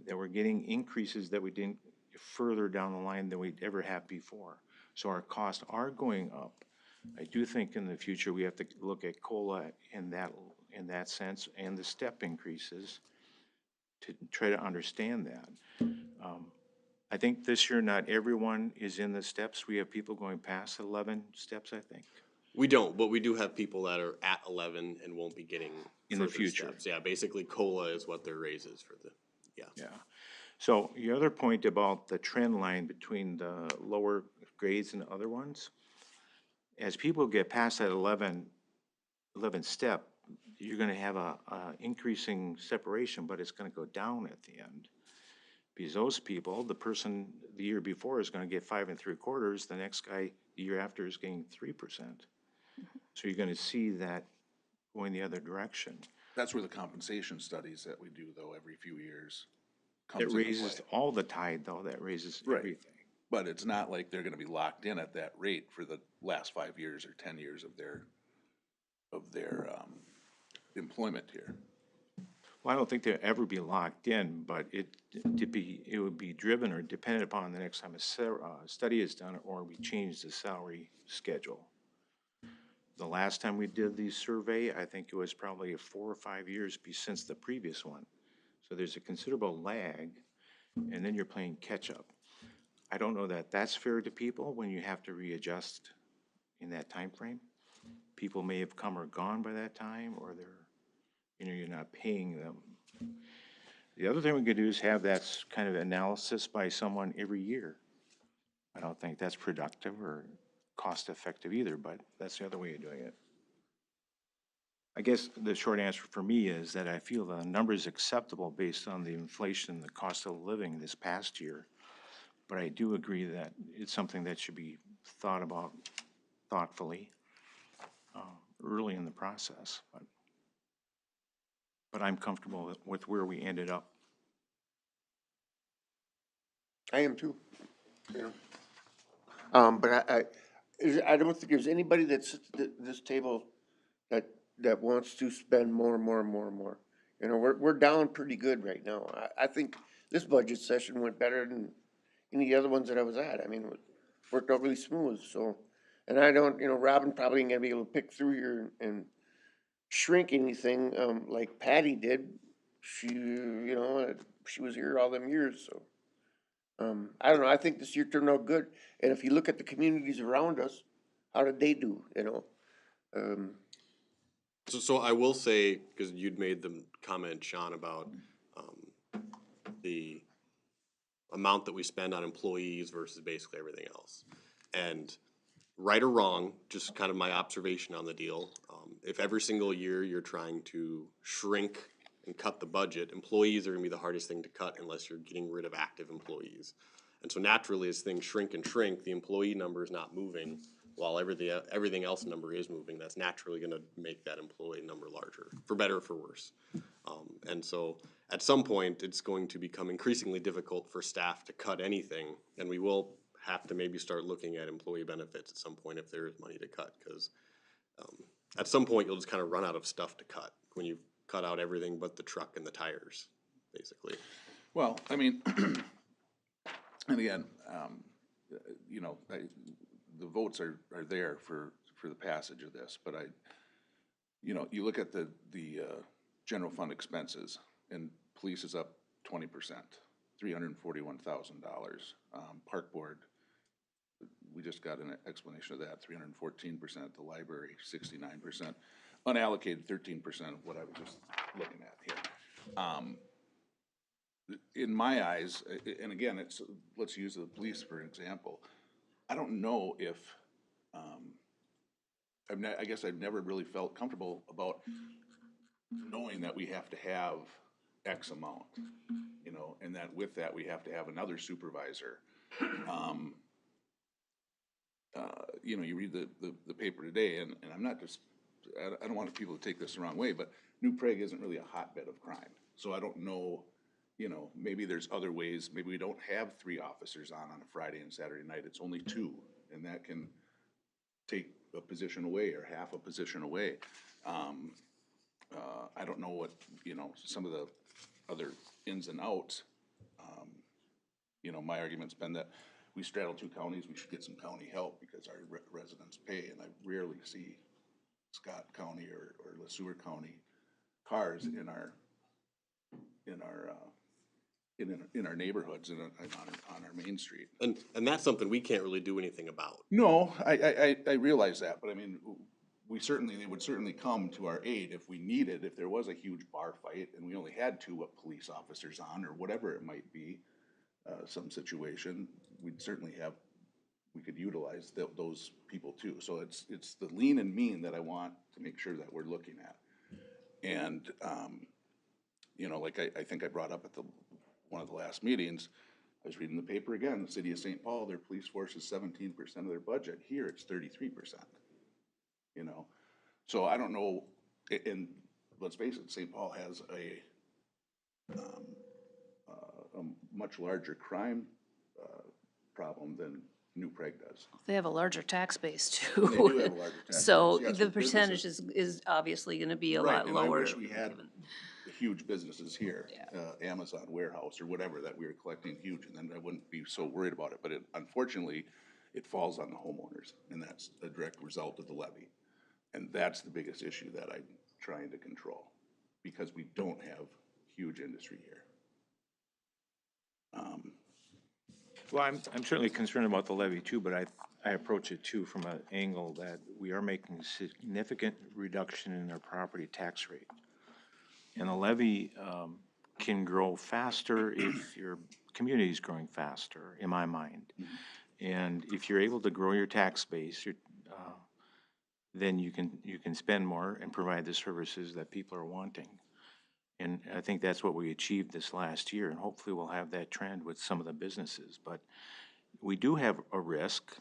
that we're getting increases that we didn't further down the line than we'd ever have before. So our costs are going up. I do think in the future we have to look at COLA in that sense and the step increases to try to understand that. I think this year not everyone is in the steps. We have people going past 11 steps, I think. We don't, but we do have people that are at 11 and won't be getting In the further future. steps. Yeah, basically COLA is what their raise is for the, yeah. Yeah. So your other point about the trend line between the lower grades and other ones, as people get past that 11 step, you're gonna have a increasing separation, but it's gonna go down at the end. Because those people, the person the year before is gonna get 5 3/4, the next guy the year after is getting 3%. So you're gonna see that going the other direction. That's where the compensation studies that we do though every few years It comes into raises play. all the tide though, that raises Right. everything. But it's not like they're gonna be locked in at that rate for the last 5 years or 10 years of their employment here. Well, I don't think they'll ever be locked in, but it would be driven or dependent upon the next time a study is done or we change the salary schedule. The last time we did the survey, I think it was probably 4 or 5 years since the previous one. So there's a considerable lag, and then you're playing catch-up. I don't know that that's fair to people when you have to readjust in that time frame. People may have come or gone by that time, or you're not paying them. The other thing we could do is have that kind of analysis by someone every year. I don't think that's productive or cost-effective either, but that's the other way of doing it. I guess the short answer for me is that I feel the number is acceptable based on the inflation, the cost of living this past year. But I do agree that it's something that should be thought about thoughtfully early in the process. But I'm comfortable with where we ended up. I am too, you know. But I don't think there's anybody that sits at this table that wants to spend more. You know, we're down pretty good right now. I think this budget session went better than any of the other ones that I was at. I mean, it worked out really smooth, so. And I don't, you know, Robin probably ain't gonna be able to pick through here and shrink anything, like Patty did. She, you know, she was here all them years, so. I don't know, I think this year turned out good, and if you look at the communities around us, how did they do, you know? So I will say, because you'd made the comment, Sean, about the amount that we spend on employees versus basically everything else. And right or wrong, just kind of my observation on the deal, if every single year you're trying to shrink and cut the budget, employees are gonna be the hardest thing to cut unless you're getting rid of active employees. And so naturally, as things shrink and shrink, the employee number is not moving, while everything else number is moving. That's naturally gonna make that employee number larger, for better or for worse. And so at some point, it's going to become increasingly difficult for staff to cut anything, and we will have to maybe start looking at employee benefits at some point if there is money to cut, because at some point, you'll just kind of run out of stuff to cut when you cut out everything but the truck and the tires, basically. Well, I mean, and again, you know, the votes are there for the passage of this, but you know, you look at the general fund expenses, and police is up 20%, $341,000. Park board, we just got an explanation of that, 314%. The library, 69%. Unallocated, 13% of what I was just looking at here. In my eyes, and again, let's use the police for an example. I don't know if, I guess I've never really felt comfortable about knowing that we have to have X amount, you know, and that with that, we have to have another supervisor. You know, you read the paper today, and I'm not just, I don't want people to take this the wrong way, but New Prague isn't really a hotbed of crime. So I don't know, you know, maybe there's other ways. Maybe we don't have 3 officers on a Friday and Saturday night. It's only 2, and that can take a position away or half a position away. I don't know what, you know, some of the other ins and outs. You know, my argument's been that we straddle 2 counties. We should get some county help because our residents pay, and I rarely see Scott County or LeSueur County cars in our neighborhoods and on our main street. And that's something we can't really do anything about. No, I realize that, but I mean, they would certainly come to our aid if we needed, if there was a huge bar fight and we only had 2 police officers on, or whatever it might be, some situation, we could utilize those people too. So it's the lean and mean that I want to make sure that we're looking at. And, you know, like I think I brought up at one of the last meetings, I was reading the paper again, the city of St. Paul, their police force is 17% of their budget. Here, it's 33%. You know, so I don't know, and let's face it, St. Paul has a much larger crime problem than New Prague does. They have a larger tax base They do too. have a larger tax So base, yes, the with percentage businesses. is obviously gonna be a Right, lot and I lower. wish we had huge businesses here, Amazon warehouse or whatever, that we were collecting huge, and then I wouldn't be so worried about it. But unfortunately, it falls on the homeowners, and that's a direct result of the levy. And that's the biggest issue that I'm trying to control, because we don't have huge industry here. Well, I'm certainly concerned about the levy too, but I approach it too from an angle that we are making a significant reduction in our property tax rate. And the levy can grow faster if your community is growing faster, in my mind. And if you're able to grow your tax base, then you can spend more and provide the services that people are wanting. And I think that's what we achieved this last year, and hopefully we'll have that trend with some of the businesses. But we do have a risk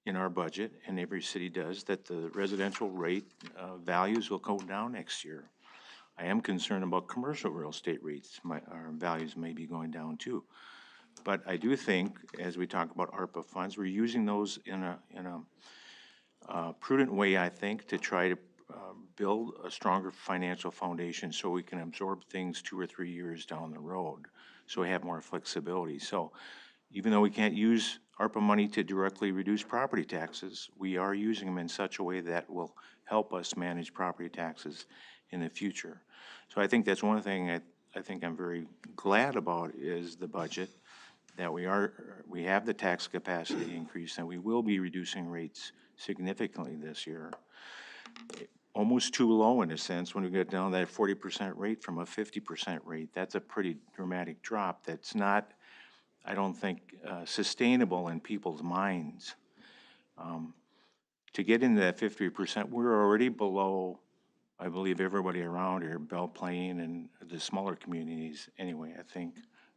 in our budget, and every city does, that the residential rate values will go down next year. I am concerned about commercial real estate rates. Our values may be going down too. But I do think, as we talk about ARPA funds, we're using those in a prudent way, I think, to try to build a stronger financial foundation so we can absorb things 2 or 3 years down the road, so we have more flexibility. So even though we can't use ARPA money to directly reduce property taxes, we are using them in such a way that will help us manage property taxes in the future. So I think that's one thing I think I'm very glad about is the budget, that we have the tax capacity increase, and we will be reducing rates significantly this year. Almost too low in a sense when we get down to that 40% rate from a 50% rate. That's a pretty dramatic drop. That's not, I don't think, sustainable in people's minds. To get into that 50%, we're already below, I believe, everybody around here, Belle Plaine and the smaller communities anyway, I think,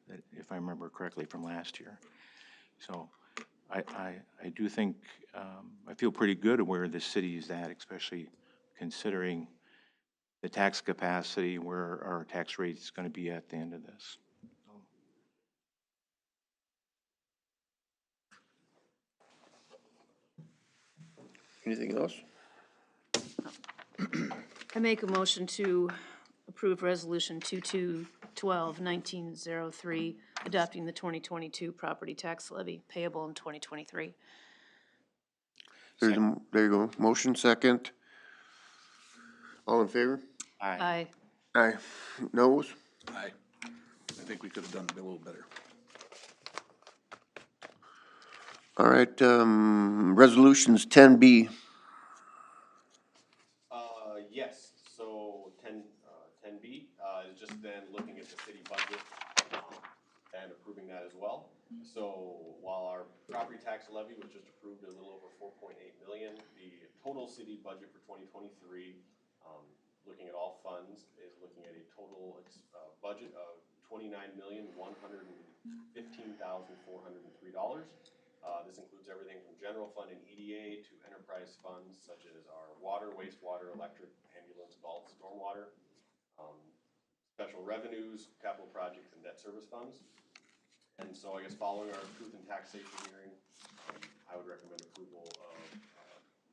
that if I remember correctly from last year. So I do think, I feel pretty good where the city is at, especially considering the tax capacity where our tax rate is going to be at the end of this. Anything else? I make a motion to approve resolution 2212-1903, adopting the 2022 property tax levy payable in 2023. There you go. Motion second. All in favor? Aye. Aye. Noes? I think we could have done it a little better. All right, resolutions 10B. Yes, so 10B, is just then looking at the city budget, and approving that as well. So while our property tax levy was just approved a little over 4.8 million, the total city budget for 2023, looking at all funds, is looking at a total, budget of $29,115,403. This includes everything from general fund and EDA to enterprise funds such as our water, wastewater, electric, ambulance, vault, stormwater, special revenues, capital projects, and debt service funds. And so I guess following our truth and taxation hearing, I would recommend approval of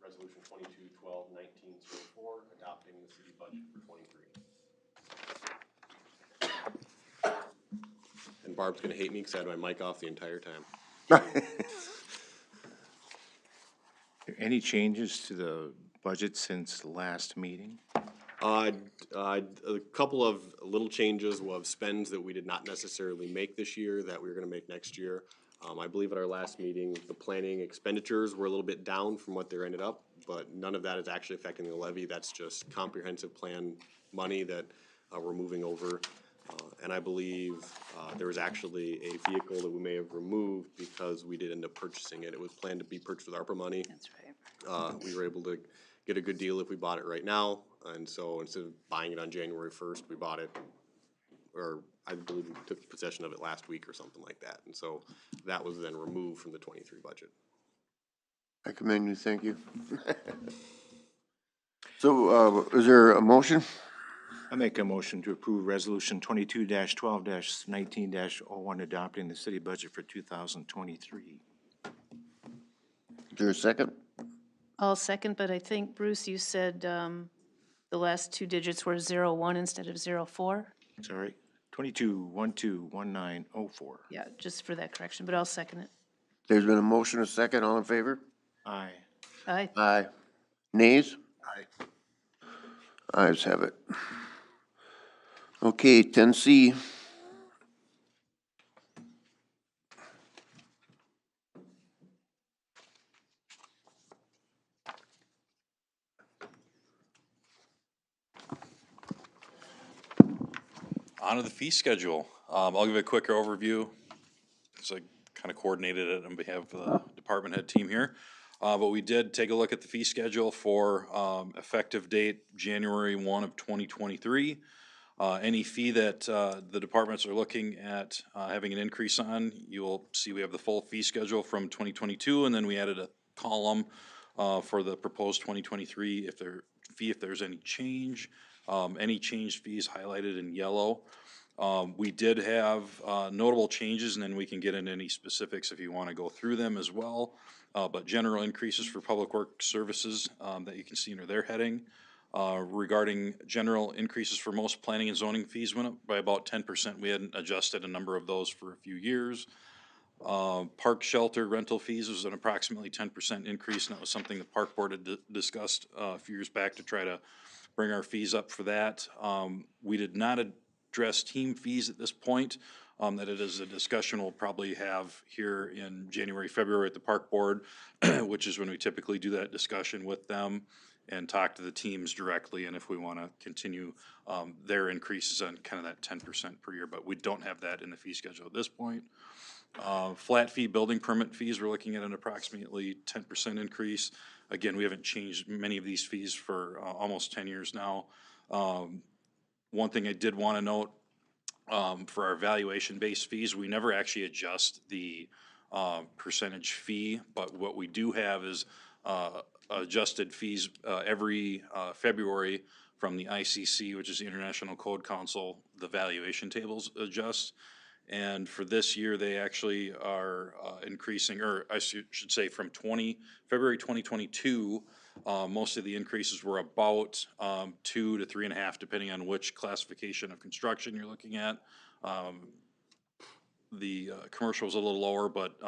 resolution 2212-1904, adopting the city budget for 23. And Barb's gonna hate me because I had my mic off the entire time. Any changes to the budget since the last meeting? A couple of little changes of spends that we did not necessarily make this year that we were gonna make next year. I believe at our last meeting, the planning expenditures were a little bit down from what they ended up, but none of that is actually affecting the levy. That's just comprehensive plan money that we're moving over. And I believe there was actually a vehicle that we may have removed because we did end up purchasing it. It was planned to be purchased with ARPA money. That's right. We were able to get a good deal if we bought it right now, and so instead of buying it on January 1st, we bought it, or I believe we took possession of it last week or something like that, and so that was then removed from the 23 budget. I commend you, thank you. So, is there a motion? I make a motion to approve resolution 22-12-19-01, adopting the city budget for 2023. Is there a second? I'll second, but I think, Bruce, you said the last two digits were 01 instead of 04? Sorry, 22-12-19-04. Yeah, just for that correction, but I'll second it. There's been a motion, a second, all in favor? Aye. Aye. Aye. Nays? Aye. Ayes have it. Okay, 10C. On to the fee schedule. I'll give a quick overview, because I kind of coordinated it on behalf of the department head team here. But we did take a look at the fee schedule for effective date January 1 of 2023. Any fee that the departments are looking at having an increase on, you will see we have the full fee schedule from 2022, and then we added a column for the proposed 2023 if there's any change. Any changed fees highlighted in yellow. We did have notable changes, and then we can get into any specifics if you want to go through them as well. But general increases for public work services that you can see under their heading. Regarding general increases for most planning and zoning fees went up by about 10%. We hadn't adjusted a number of those for a few years. Park shelter rental fees was an approximately 10% increase, and that was something the park board had discussed a few years back to try to bring our fees up for that. We did not address team fees at this point. That it is a discussion we'll probably have here in January, February at the park board, which is when we typically do that discussion with them and talk to the teams directly, and if we want to continue their increases on kind of that 10% per year, but we don't have that in the fee schedule at this point. Flat fee building permit fees, we're looking at an approximately 10% increase. Again, we haven't changed many of these fees for almost 10 years now. One thing I did want to note, for our valuation-based fees, we never actually adjust the percentage fee, but what we do have is adjusted fees every February from the ICC, which is the International Code Council. The valuation tables adjust, And for this year, they actually are increasing, or I should say from February 2022, most of the increases were about 2 to 3.5, depending on which classification of construction you're looking at. The commercial was a little lower, but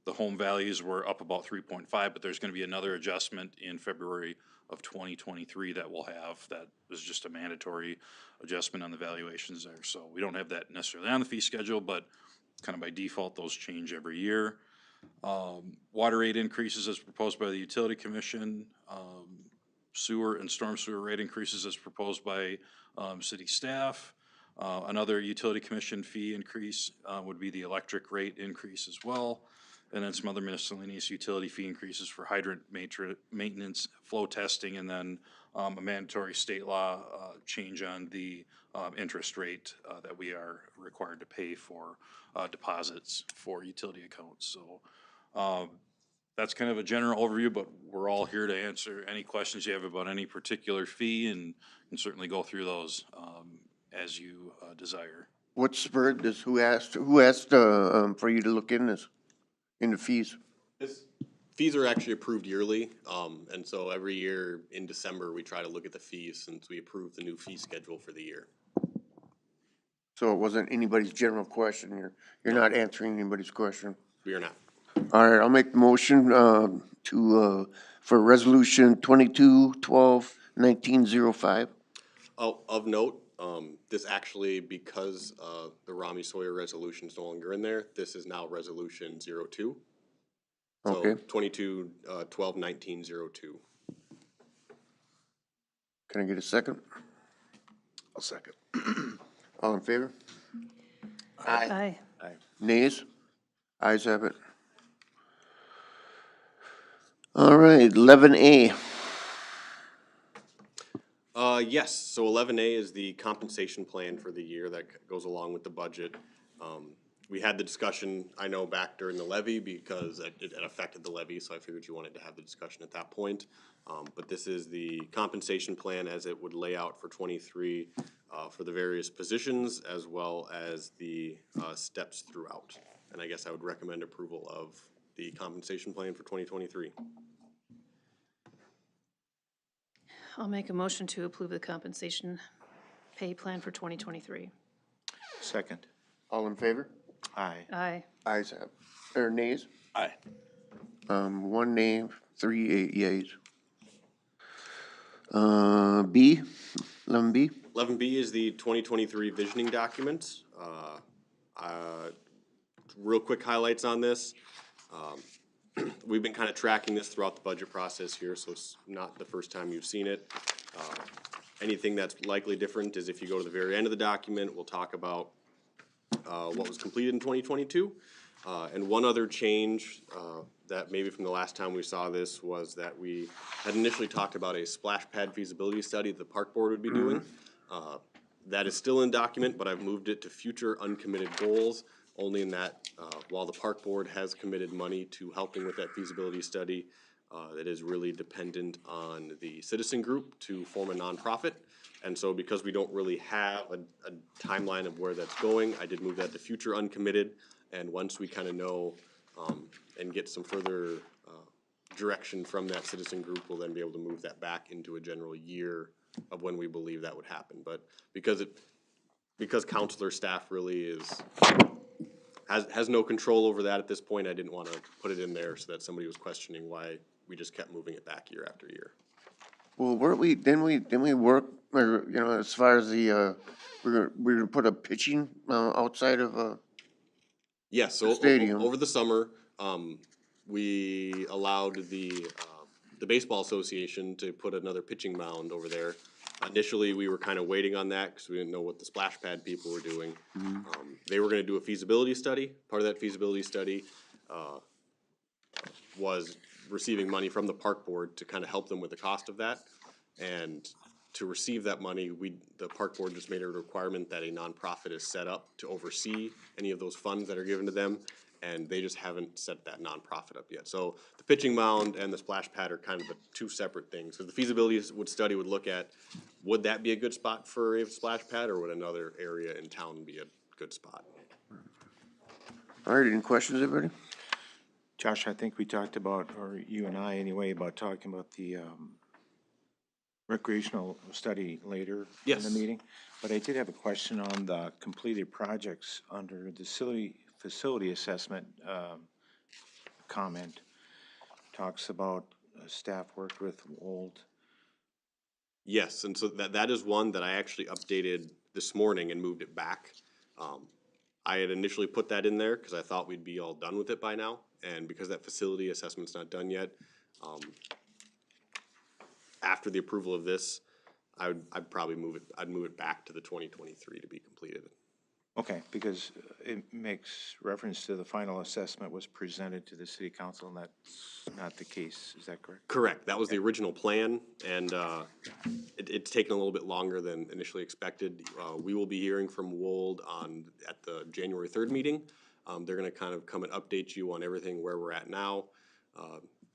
the home values were up about 3.5, but there's gonna be another adjustment in February of 2023 that we'll have. That was just a mandatory adjustment on the valuations there. So we don't have that necessarily on the fee schedule, but kind of by default, those change every year. Water rate increases as proposed by the Utility Commission. Sewer and storm sewer rate increases as proposed by city staff. Another utility commission fee increase would be the electric rate increase as well. And then some other miscellaneous utility fee increases for hydrant maintenance, flow testing, and then a mandatory state law change on the interest rate that we are required to pay for deposits for utility accounts. So that's kind of a general overview, but we're all here to answer any questions you have about any particular fee and certainly go through those as you desire. What spurred this? Who asked for you to look into fees? Fees are actually approved yearly, and so every year in December, we try to look at the fees since we approved the new fee schedule for the year. So it wasn't anybody's general question. You're not answering anybody's question. We are not. All right, I'll make the motion for resolution 22-12-1905. Oh, of note, this actually, because the Rami Sawyer resolution is no longer in there, this is now resolution 02. So Okay. 22-12-1902. Can I get a second? I'll second. All in favor? Aye. Nays? Ayes have it. All right, 11A. Yes, so 11A is the compensation plan for the year that goes along with the budget. We had the discussion, I know, back during the levy because it affected the levy, so I figured you wanted to have the discussion at that point. But this is the compensation plan as it would lay out for 23 for the various positions as well as the steps throughout. And I guess I would recommend approval of the compensation plan for 2023. I'll make a motion to approve the compensation pay plan for 2023. Second. All in favor? Aye. Aye. Ayes have, or nays? Aye. 1 nay, 3 yeas. B, 11B. 11B is the 2023 visioning document. Real quick highlights on this. We've been kind of tracking this throughout the budget process here, so it's not the first time you've seen it. Anything that's likely different is if you go to the very end of the document, we'll talk about what was completed in 2022. And one other change that maybe from the last time we saw this was that we had initially talked about a splash pad feasibility study that the park board would be doing. That is still in document, but I've moved it to future uncommitted goals, only in that while the park board has committed money to helping with that feasibility study, it is really dependent on the citizen group to form a nonprofit. And so because we don't really have a timeline of where that's going, I did move that to future uncommitted. And once we kind of know and get some further direction from that citizen group, we'll then be able to move that back into a general year of when we believe that would happen. But because counselor staff really has no control over that at this point, I didn't want to put it in there so that somebody was questioning why we just kept moving it back year after year. Well, didn't we work, or, as far as the, we're gonna put a pitching outside of Yes, so stadium. over the summer, we allowed the baseball association to put another pitching mound over there. Initially, we were kind of waiting on that because we didn't know what the splash pad people were doing. They were going to do a feasibility study. Part of that feasibility study was receiving money from the park board to kind of help them with the cost of that. And to receive that money, the park board just made a requirement that a nonprofit is set up to oversee any of those funds that are given to them, and they just haven't set that nonprofit up yet. So the pitching mound and the splash pad are kind of two separate things. Because the feasibility study would look at, would that be a good spot for a splash pad, or would another area in town be a good spot? All right, any questions, everybody? Josh, I think we talked about, or you and I anyway, about talking about the recreational study later in Yes. the meeting. But I did have a question on the completed projects under the facility assessment comment. Talks about staff worked with old. Yes, and so that is one that I actually updated this morning and moved it back. I had initially put that in there because I thought we'd be all done with it by now, and because that facility assessment's not done yet, after the approval of this, I'd probably move it back to the 2023 to be completed. Okay, because it makes reference to the final assessment was presented to the city council, and that's not the case. Is that correct? Correct, that was the original plan, and it's taken a little bit longer than initially expected. We will be hearing from Wold at the January 3rd meeting. They're gonna kind of come and update you on everything where we're at now,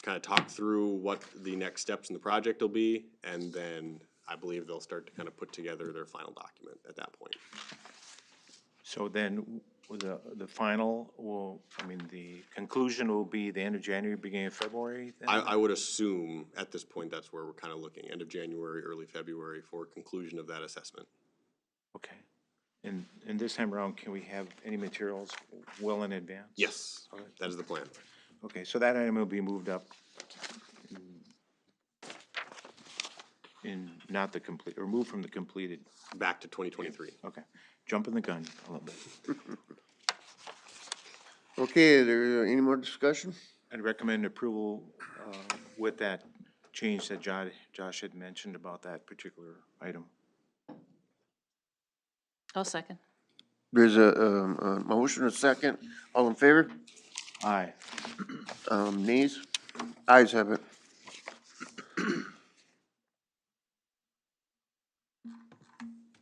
kind of talk through what the next steps in the project will be, and then I believe they'll start to kind of put together their final document at that point. So then the final the conclusion will be the end of January, beginning of February then? I would assume at this point, that's where we're kind of looking, end of January, early February for conclusion of that assessment. Okay. And this time around, can we have any materials well in advance? Yes, that is the plan. Okay, so that item will be moved up in not the complete, or moved from the completed. Back to 2023. Okay, jumping the gun a little bit. Okay, there, any more discussion? I'd recommend approval with that change that Josh had mentioned about that particular item. I'll second. There's a motion, a second. All in favor? Aye. Nays? Ayes have it.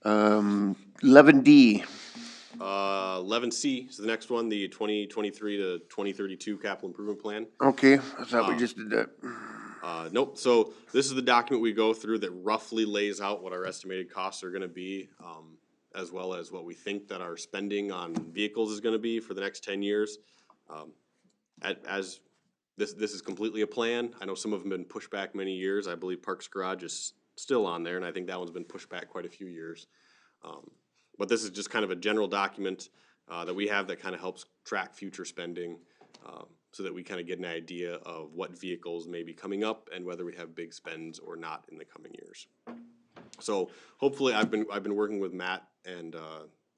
Um, 11D. 11C, so the next one, the 2023 to 2032 capital improvement plan. Okay, I thought we just did that. Nope, so this is the document we go through that roughly lays out what our estimated costs are gonna be, as well as what we think that our spending on vehicles is gonna be for the next 10 years. As this is completely a plan. I know some of them have been pushed back many years. I believe Parks Garage is still on there, and I think that one's been pushed back quite a few years. But this is just kind of a general document that we have that kind of helps track future spending, so that we kind of get an idea of what vehicles may be coming up and whether we have big spends or not in the coming years. So hopefully I've been working with Matt and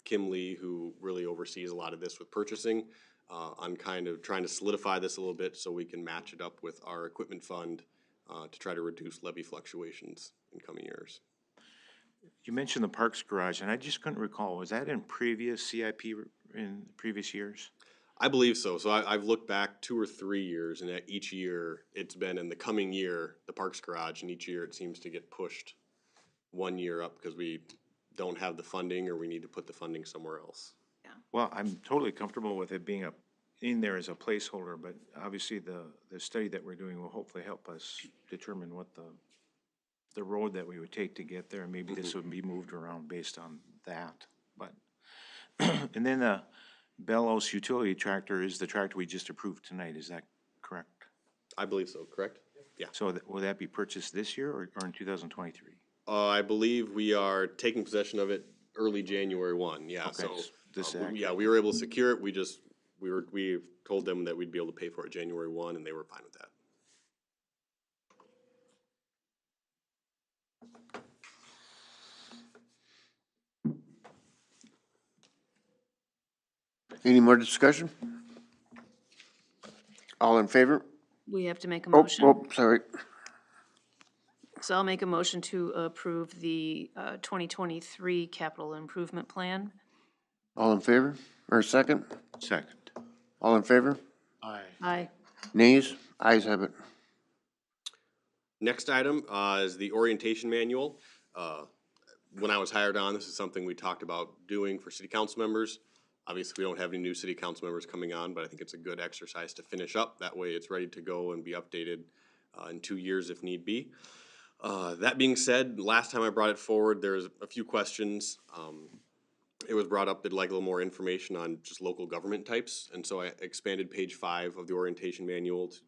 Kim Lee, who really oversees a lot of this with purchasing, on kind of trying to solidify this a little bit so we can match it up with our equipment fund to try to reduce levy fluctuations in coming years. You mentioned the Parks Garage, and I just couldn't recall, was that in previous CIP in previous years? I believe so. So I've looked back 2 or 3 years, and at each year it's been in the coming year, the Parks Garage, and each year it seems to get pushed 1 year up because we don't have the funding or we need to put the funding somewhere else. Well, I'm totally comfortable with it being in there as a placeholder, but obviously the study that we're doing will hopefully help us determine what the road that we would take to get there, and maybe this would be moved around based on that, but. And then the Bellows utility tractor is the tractor we just approved tonight, is that correct? I believe so, correct? Yeah. So will that be purchased this year or in 2023? I believe we are taking possession of it early January 1, yeah, Okay, so. this Yeah, we were able to secure it, we told them that we'd be able to pay for it January 1, and they were fine with that. Any more discussion? All in favor? We have to make a Oh, motion. sorry. So I'll make a motion to approve the 2023 capital improvement plan. All in favor? Or second? Second. All in favor? Aye. Aye. Nays? Ayes have it. Next item is the orientation manual. When I was hired on, this is something we talked about doing for city council members. Obviously, we don't have any new city council members coming on, but I think it's a good exercise to finish up. That way it's ready to go and be updated in 2 years if need be. That being said, last time I brought it forward, there's a few questions. it was brought up they'd like a little more information on just local government types, and so I expanded page 5 of the orientation manual to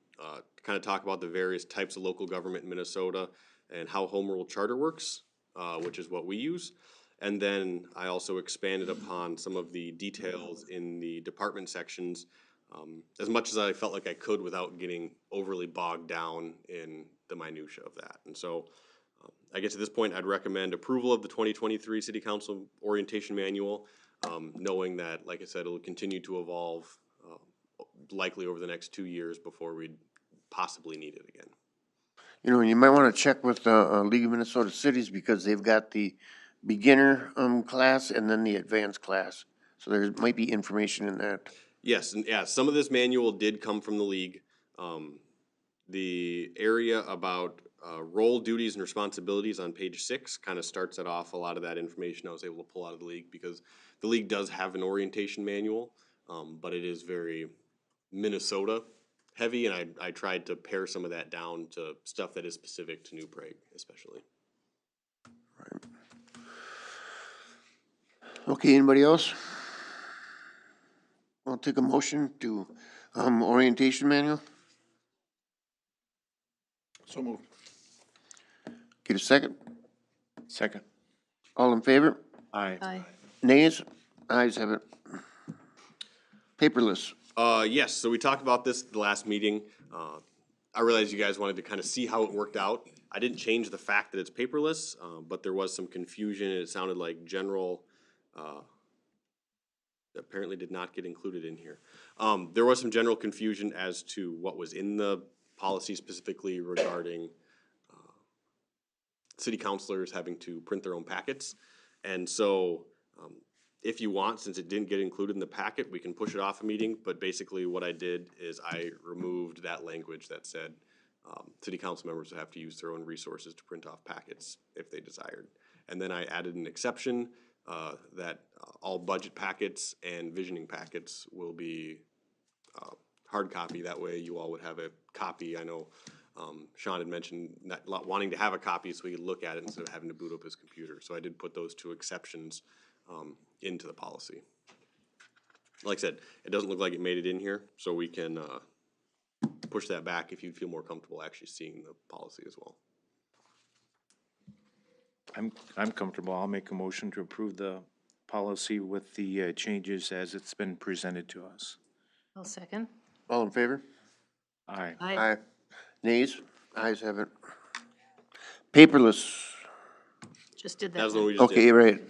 kind of talk about the various types of local government in Minnesota and how home rule charter works, which is what we use. And then I also expanded upon some of the details in the department sections, as much as I felt like I could without getting overly bogged down in the minutia of that. And so I guess at this point, I'd recommend approval of the 2023 City Council Orientation Manual, knowing that, like I said, it'll continue to evolve likely over the next 2 years before we'd possibly need it again. You know, you might wanna check with the League of Minnesota Cities because they've got the beginner, class and then the advanced class. So there might be information in that. Yes, and yeah, some of this manual did come from the league. The area about role, duties, and responsibilities on page 6 kind of starts it off. A lot of that information I was able to pull out of the league because the league does have an orientation manual, but it is very Minnesota heavy, and I tried to pare some of that down to stuff that is specific to New Prague, especially. Okay, anybody else? I'll take a motion to, orientation manual. So moved. Get a second? Second. All in favor? Aye. Aye. Nays? Ayes have it. Paperless. Yes, so we talked about this at the last meeting. I realized you guys wanted to kind of see how it worked out. I didn't change the fact that it's paperless, but there was some confusion. It sounded like general, apparently did not get included in here. There was some general confusion as to what was in the policy specifically regarding city councilors having to print their own packets. And so if you want, since it didn't get included in the packet, we can push it off a meeting. But basically what I did is I removed that language that said city council members would have to use their own resources to print off packets if they desired. And then I added an exception that all budget packets and visioning packets will be hard copy. That way you all would have a copy. I know Sean had mentioned not wanting to have a copy so he could look at it instead of having to boot up his computer. So I did put those 2 exceptions into the policy. Like I said, it doesn't look like it made it in here, so we can push that back if you feel more comfortable actually seeing the policy as well. I'm comfortable. I'll make a motion to approve the policy with the changes as it's been presented to us. I'll second. All in favor? Aye. Aye. Nays? Ayes have it. Paperless. Just did That that was the one one. we just Okay, did.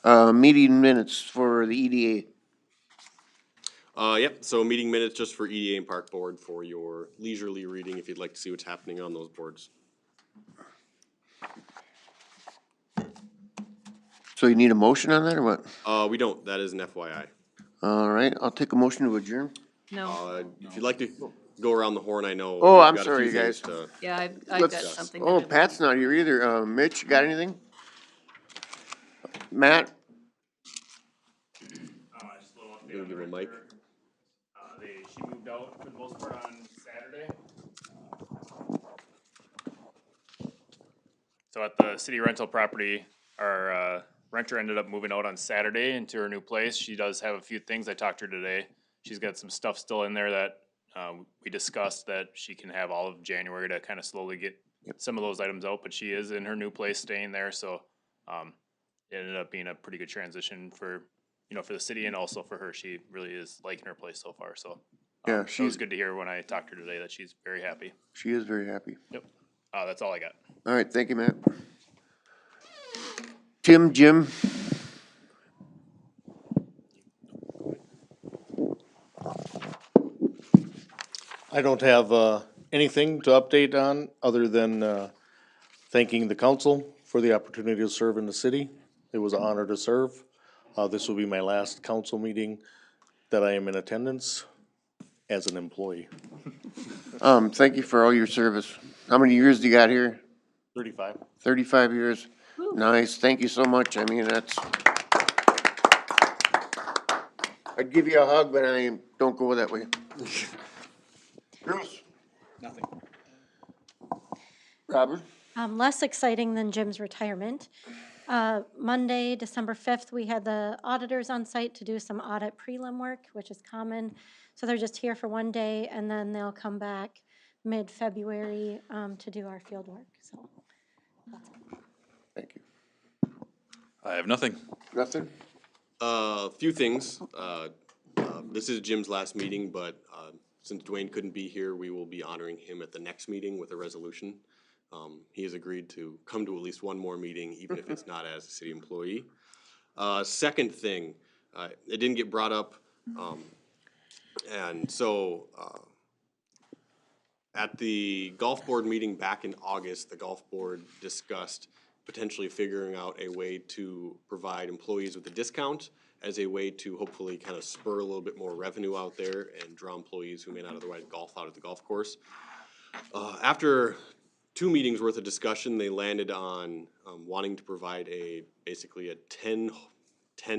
right. Meeting minutes for the EDA. Yep, so meeting minutes just for EDA and Park Board for your leisurely reading if you'd like to see what's happening on those boards. So you need a motion on that or what? We don't, that is an FYI. All right, I'll take a motion to adjourn. No, If you'd like to go around the horn, I know. Oh, we've I'm got a sorry, few you things guys. to- yeah, I've got Let's- something. that Oh, I want- Pat's not here either. Mitch, you got anything? Matt? Just a little update You on give the him a mic? renter. She moved out for the most part on Saturday. So at the city rental property, our renter ended up moving out on Saturday into her new place. She does have a few things. I talked to her today. She's got some stuff still in there that we discussed that she can have all of January to kind of slowly get some of those items out, but she is in her new place staying there, so it ended up being a pretty good transition for, for the city and also for her. She really is liking her place so far, so. Yeah, It was she's, good to hear when I talked to her today that she's very happy. she is very happy. Yep. That's all I got. All right, thank you, Matt. Jim? I don't have anything to update on, other than thanking the council for the opportunity to serve in the city. It was an honor to serve. This will be my last council meeting that I am in attendance as an employee. Thank you for all your service. How many years do you got here? 35. 35 years? Nice, thank you so much. I mean, that's. I'd give you a hug, but I don't go that way. Bruce? Nothing. Robert? Less exciting than Jim's retirement. Monday, December 5th, we had the auditors on site to do some audit prelim work, which is common. So they're just here for one day, and then they'll come back mid-February to do our field work, so that's it. Thank you. I have nothing. Nothing? A few things. This is Jim's last meeting, but since Dwayne couldn't be here, we will be honoring him at the next meeting with a resolution. He has agreed to come to at least one more meeting, even if it's not as a city employee. Second thing, it didn't get brought up, and so at the golf board meeting back in August, the golf board discussed potentially figuring out a way to provide employees with a discount as a way to hopefully kind of spur a little bit more revenue out there and draw employees who may not otherwise golf out at the golf course. After 2 meetings worth of discussion, they landed on wanting to provide basically a 10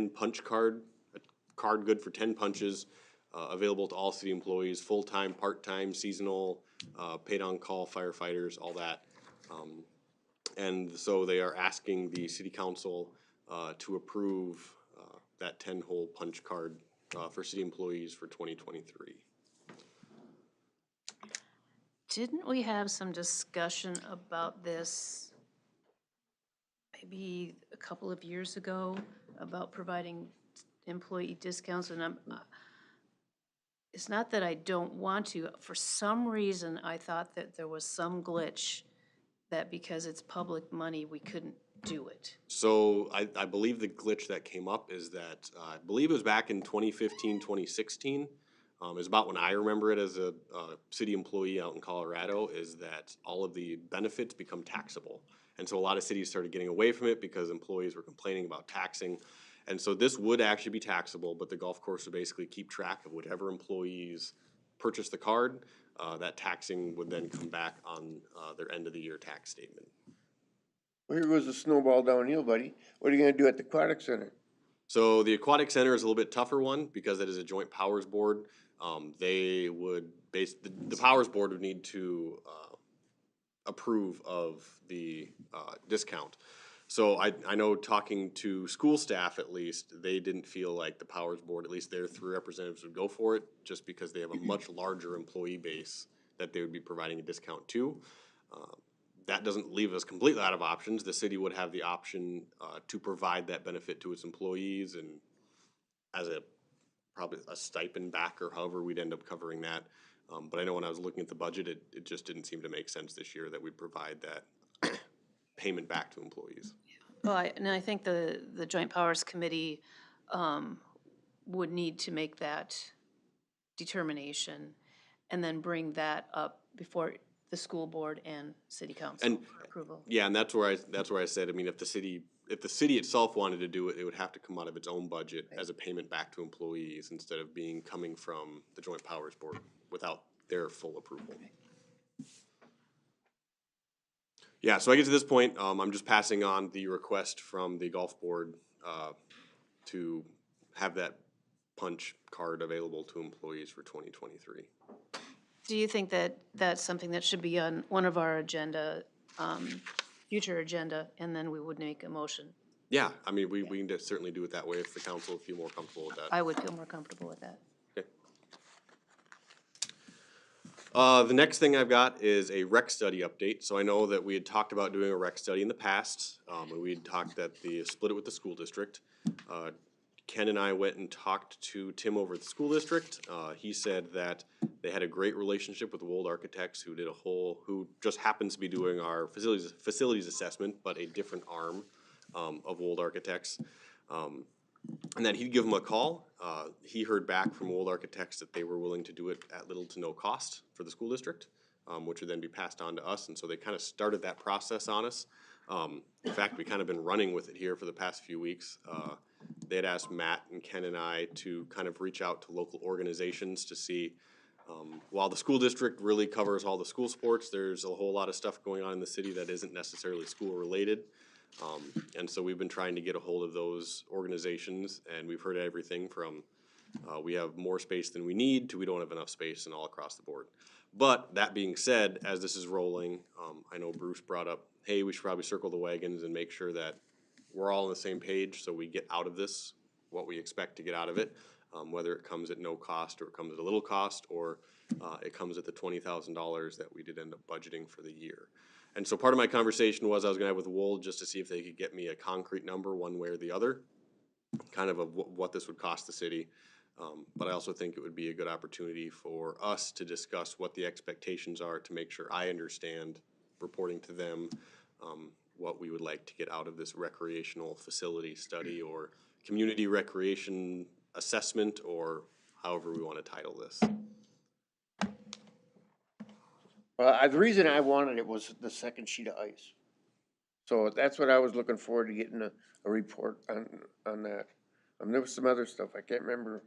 punch card, a card good for 10 punches, available to all city employees, full-time, part-time, seasonal, paid on-call firefighters, all that. And so they are asking the city council to approve that 10-hole punch card for city employees for 2023. Didn't we have some discussion about this maybe a couple of years ago about providing employee discounts? And it's not that I don't want to. For some reason, I thought that there was some glitch that because it's public money, we couldn't do it. So I believe the glitch that came up is that, I believe it was back in 2015, 2016. Is about when I remember it as a city employee out in Colorado, is that all of the benefits become taxable. And so a lot of cities started getting away from it because employees were complaining about taxing. And so this would actually be taxable, but the golf course would basically keep track of whatever employees purchase the card. That taxing would then come back on their end of the year tax statement. Well, here goes the snowball downhill, buddy. What are you gonna do at the aquatic center? So the aquatic center is a little bit tougher one because it is a joint powers board. They would the powers board would need to approve of the discount. So I know talking to school staff at least, they didn't feel like the powers board, at least their 3 representatives, would go for it just because they have a much larger employee base that they would be providing a discount to. That doesn't leave us completely out of options. The city would have the option to provide that benefit to its employees and as probably a stipend back or however we'd end up covering that. But I know when I was looking at the budget, it just didn't seem to make sense this year that we'd provide that payment back to employees. Well, I think the Joint Powers Committee would need to make that determination and then bring that up before the school board and city council for approval. Yeah, and that's where I said, I mean, if the city itself wanted to do it, it would have to come out of its own budget as a payment back to employees instead of coming from the Joint Powers Board without their full approval. Yeah, so I get to this point, I'm just passing on the request from the golf board to have that punch card available to employees for 2023. Do you think that that's something that should be on one of our agenda, future agenda, and then we would make a motion? Yeah, I mean, we can certainly do it that way if the council feel more comfortable with that. I would feel more comfortable with that. Okay. The next thing I've got is a rec study update. So I know that we had talked about doing a rec study in the past, and we had talked that split it with the school district. Ken and I went and talked to Tim over at the school district. He said that they had a great relationship with Wold Architects, who just happens to be doing our facilities assessment, but a different arm of Wold Architects. And that he'd give them a call. He heard back from Wold Architects that they were willing to do it at little to no cost for the school district, which would then be passed on to us. And so they kind of started that process on us. In fact, we kind of been running with it here for the past few weeks. They had asked Matt and Ken and I to kind of reach out to local organizations to see, while the school district really covers all the school sports, there's a whole lot of stuff going on in the city that isn't necessarily school related. And so we've been trying to get a hold of those organizations, and we've heard everything from we have more space than we need to we don't have enough space and all across the board. But that being said, as this is rolling, I know Bruce brought up, hey, we should probably circle the wagons and make sure that we're all on the same page, so we get out of this what we expect to get out of it, whether it comes at no cost or it comes at a little cost, or it comes at the $20,000 that we did end up budgeting for the year. And so part of my conversation was I was gonna have with Wold just to see if they could get me a concrete number one way or the other, kind of what this would cost the city. But I also think it would be a good opportunity for us to discuss what the expectations are to make sure I understand, reporting to them, what we would like to get out of this recreational facility study or community recreation assessment, or however we want to title this. Well, the reason I wanted it was the second sheet of ice. So that's what I was looking forward to getting a report on that. There was some other stuff, I can't remember.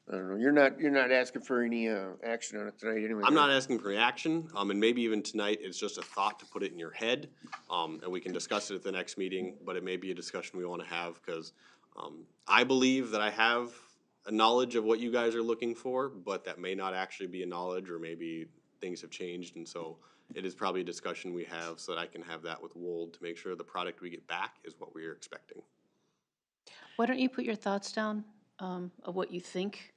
I don't know, you're not asking for any, action on it tonight anyway. I'm right? not asking for action, and maybe even tonight, it's just a thought to put it in your head, and we can discuss it at the next meeting, but it may be a discussion we wanna have, cause, I believe that I have a knowledge of what you guys are looking for, but that may not actually be a knowledge, or maybe things have changed, and so it is probably a discussion we have so that I can have that with Wold to make sure the product we get back is what we are expecting. Why don't you put your thoughts down of what you think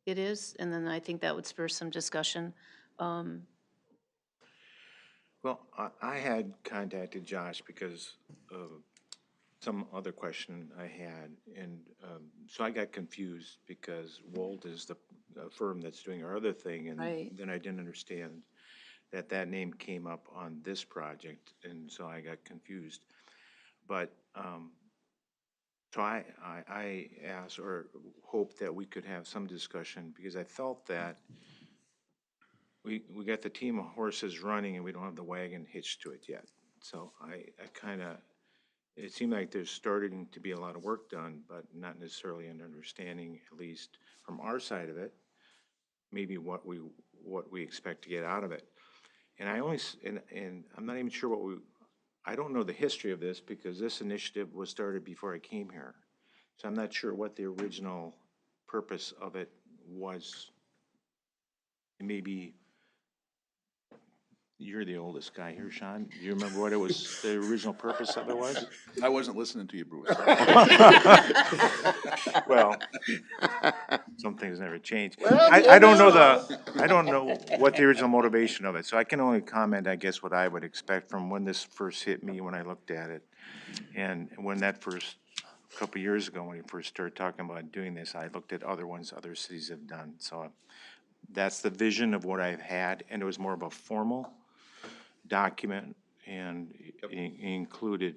it is, and then I think that would spur some discussion. Well, I had contacted Josh because of some other question I had, and so I got confused because Wold is the firm that's doing our other thing, and Right. then I didn't understand that name came up on this project, and so I got confused. But, so I asked or hoped that we could have some discussion, because I felt that we got the team of horses running and we don't have the wagon hitched to it yet. So I kind of, it seemed like there's starting to be a lot of work done, but not necessarily an understanding, at least from our side of it, maybe what we expect to get out of it. And and I'm not even sure I don't know the history of this, because this initiative was started before I came here. So I'm not sure what the original purpose of it was. Maybe you're the oldest guy here, Sean. Do you remember what the original purpose of it was? I wasn't listening to you, Bruce. Well, some things never change. Well, I don't know what the original motivation of it, so I can only comment, I guess, what I would expect from when this first hit me, when I looked at it. And when that first, a couple of years ago, when we first started talking about doing this, I looked at other ones other cities have done. So that's the vision of what I've had, and it was more of a formal document, and included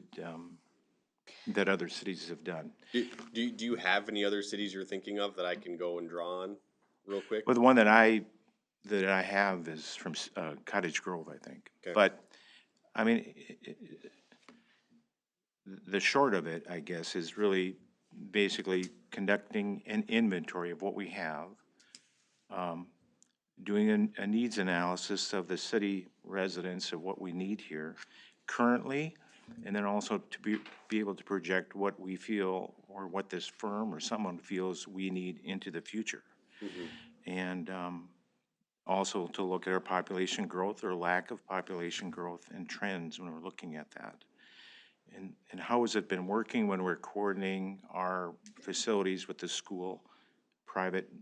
that other cities have done. Do you have any other cities you're thinking of that I can go and draw on real quick? Well, the one that I have is from Cottage Grove, I think. Okay. But, I mean, the short of it, I guess, is really basically conducting an inventory of what we have, doing a needs analysis of the city residents of what we need here currently, and then also to be able to project what we feel, or what this firm or someone feels we need into the future. And also to look at our population growth or lack of population growth and trends when we're looking at that. And how has it been working when we're coordinating our facilities with the school, private.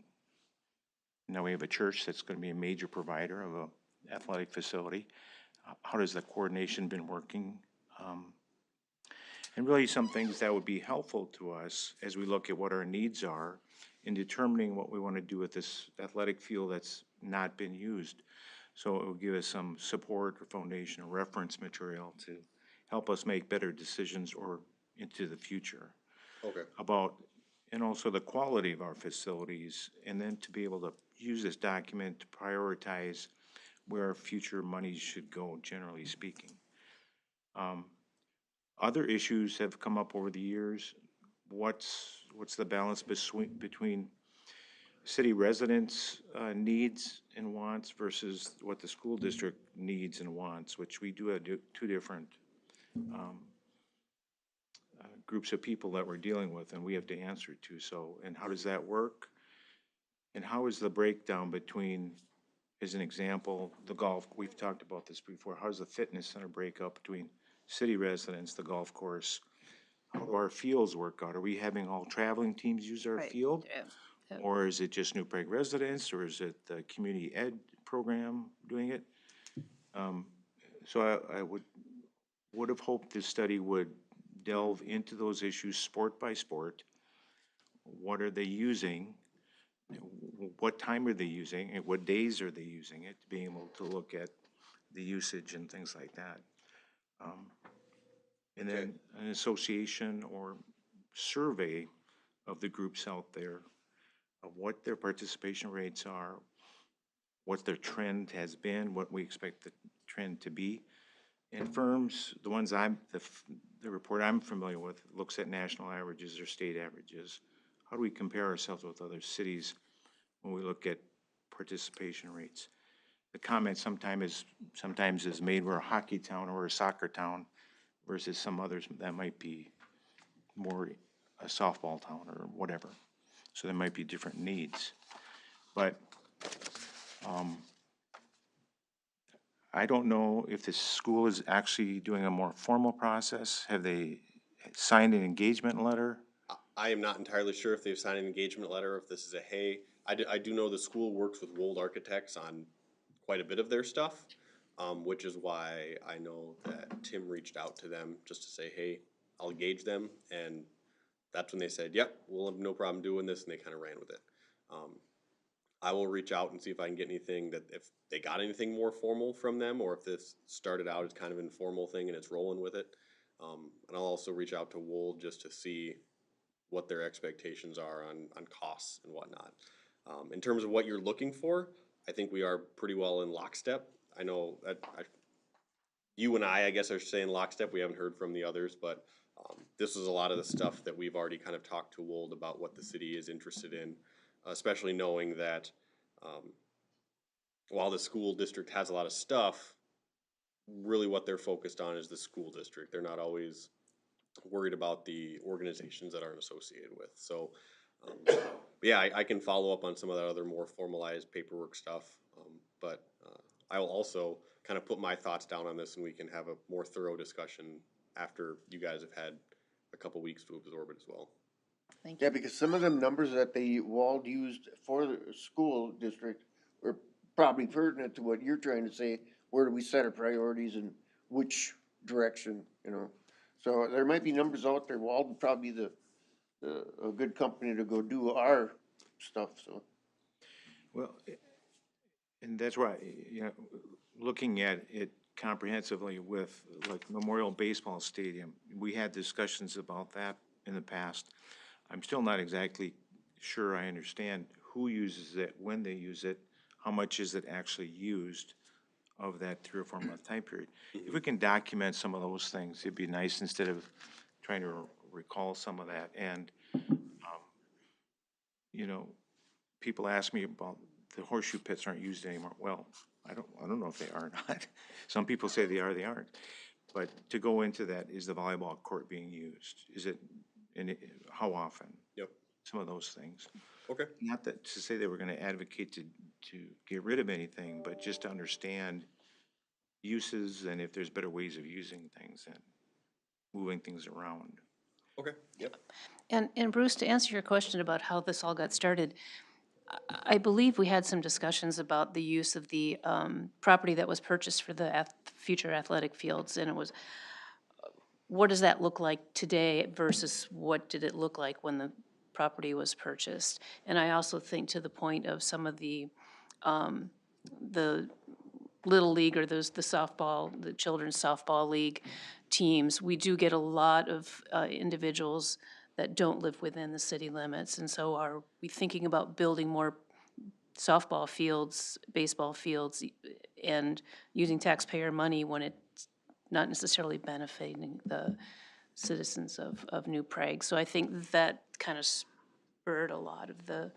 Now we have a church that's going to be a major provider of a athletic facility. How does the coordination been working? And really some things that would be helpful to us as we look at what our needs are in determining what we want to do with this athletic field that's not been used. So it will give us some support or foundation or reference material to help us make better decisions or into the future. Okay. And also the quality of our facilities, and then to be able to use this document to prioritize where our future monies should go, generally speaking. Other issues have come up over the years. What's the balance between city residents' needs and wants versus what the school district needs and wants, which we do have two different groups of people that we're dealing with, and we have to answer to. So, and how does that work? And how is the breakdown between as an example, the golf, we've talked about this before, how does the fitness center break up between city residents, the golf course? How do our fields work out? Are we having all traveling teams use our Right, field? yeah, yeah. Or is it just New Prague residents, or is it the community ed program doing it? So I would have hoped this study would delve into those issues sport by sport. What are they using? What time are they using it? What days are they using it? Being able to look at the usage and things like that. And then an association or survey of the groups out there of what their participation rates are, what their trend has been, what we expect the trend to be. And firms, the ones the report I'm familiar with looks at national averages or state averages. How do we compare ourselves with other cities when we look at participation rates? The comment sometimes is made we're a hockey town or a soccer town versus some others that might be more a softball town or whatever. So there might be different needs. But I don't know if the school is actually doing a more formal process. Have they signed an engagement letter? I am not entirely sure if they've signed an engagement letter, if this is a hey. I do know the school works with Wold Architects on quite a bit of their stuff, which is why I know that Tim reached out to them just to say, hey, I'll engage them. And that's when they said, yep, we'll have no problem doing this, and they kind of ran with it. I will reach out and see if I can get anything if they got anything more formal from them, or if this started out as kind of an informal thing and it's rolling with it. And I'll also reach out to Wold just to see what their expectations are on costs and whatnot. In terms of what you're looking for, I think we are pretty well in lockstep. I know that you and I guess, are saying lockstep. We haven't heard from the others, but this is a lot of the stuff that we've already kind of talked to Wold about what the city is interested in, especially knowing that while the school district has a lot of stuff, really what they're focused on is the school district. They're not always worried about the organizations that aren't associated with. So, yeah, I can follow up on some of that other more formalized paperwork stuff. But I will also kind of put my thoughts down on this, and we can have a more thorough discussion after you guys have had a couple weeks to absorb it as well. Thank you. Yeah, because some of them numbers that Wald used for the school district were probably pertinent to what you're trying to say. Where do we set our priorities and which direction, you know? So there might be numbers out there. Wald would probably be a good company to go do our stuff, so. Well, and that's why, you know, looking at it comprehensively with like Memorial Baseball Stadium, we had discussions about that in the past. I'm still not exactly sure I understand who uses it, when they use it, how much is it actually used of that 3 or 4 month time period. If we can document some of those things, it'd be nice instead of trying to recall some of that. And, you know, people ask me about the horseshoe pits aren't used anymore. Well, I don't know if they are or not. Some people say they are, they aren't. But to go into that, is the volleyball court being used? Is it, how often? Yep. Some of those things. Okay. Not that to say that we're gonna advocate to get rid of anything, but just to understand uses and if there's better ways of using things and moving things around. Okay. Yep. And Bruce, to answer your question about how this all got started, I believe we had some discussions about the use of the property that was purchased for the future athletic fields, and it was, what does that look like today versus what did it look like when the property was purchased? And I also think to the point of some of the Little League or the softball, the children's softball league teams, we do get a lot of individuals that don't live within the city limits. And so are we thinking about building more softball fields, baseball fields, and using taxpayer money when it's not necessarily benefiting the citizens of New Prague? So I think that kind of spurred a lot of the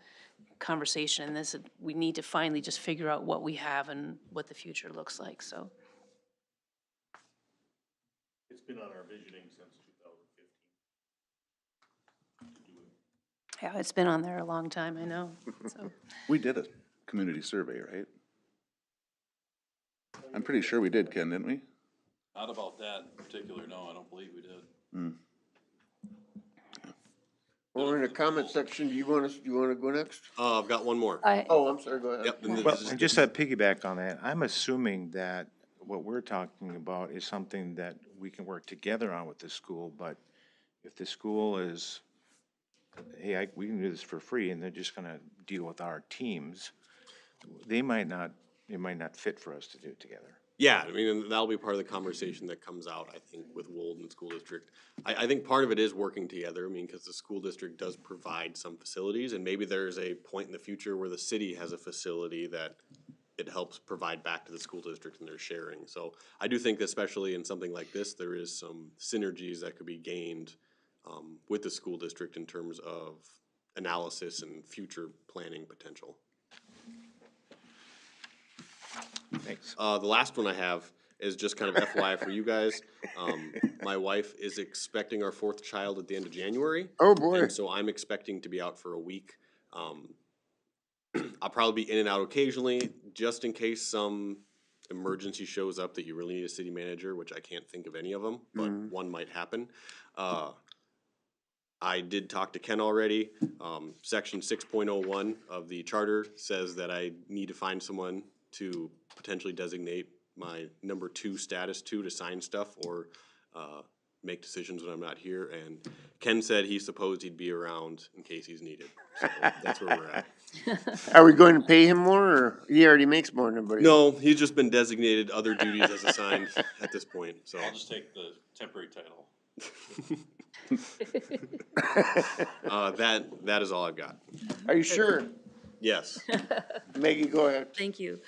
conversation in this. We need to finally just figure out what we have and what the future looks like, so. It's been on our visioning since 2015. Yeah, it's been on there a long time, I know, so. We did a community survey, right? I'm pretty sure we did, Ken, didn't we? Not about that in particular, no, I don't believe we did. Or in the comment section, do you wanna go next? I've got one more. Oh, I'm sorry, go ahead. Yep. And Well, this is- and just to piggyback on that, I'm assuming that what we're talking about is something that we can work together on with the school, but if the school is, hey, we can do this for free, and they're just gonna deal with our teams, it might not fit for us to do it together. Yeah, I mean, and that'll be part of the conversation that comes out, I think, with Walden School District. I think part of it is working together, I mean, because the school district does provide some facilities, and maybe there's a point in the future where the city has a facility that it helps provide back to the school district and they're sharing. So I do think that especially in something like this, there is some synergies that could be gained with the school district in terms of analysis and future planning potential. Thanks. The last one I have is just kind of FYI for you guys. My wife is expecting our fourth child at the end of January. Oh, boy. And so I'm expecting to be out for a week. I'll probably be in and out occasionally, just in case some emergency shows up that you really need a city manager, which I can't think of any of them, but one might happen. I did talk to Ken already. Section 6.01 of the charter says that I need to find someone to potentially designate my number 2 status to sign stuff or make decisions when I'm not here. And Ken said he supposed he'd be around in case he's needed. So that's where we're at. Are we going to pay him more, or he already makes more than everybody? No, he's just been designated other duties as assigned at this point, so. I'll just take the temporary title. That is all I've got. Are you sure? Yes. Maggie, go ahead. Thank you.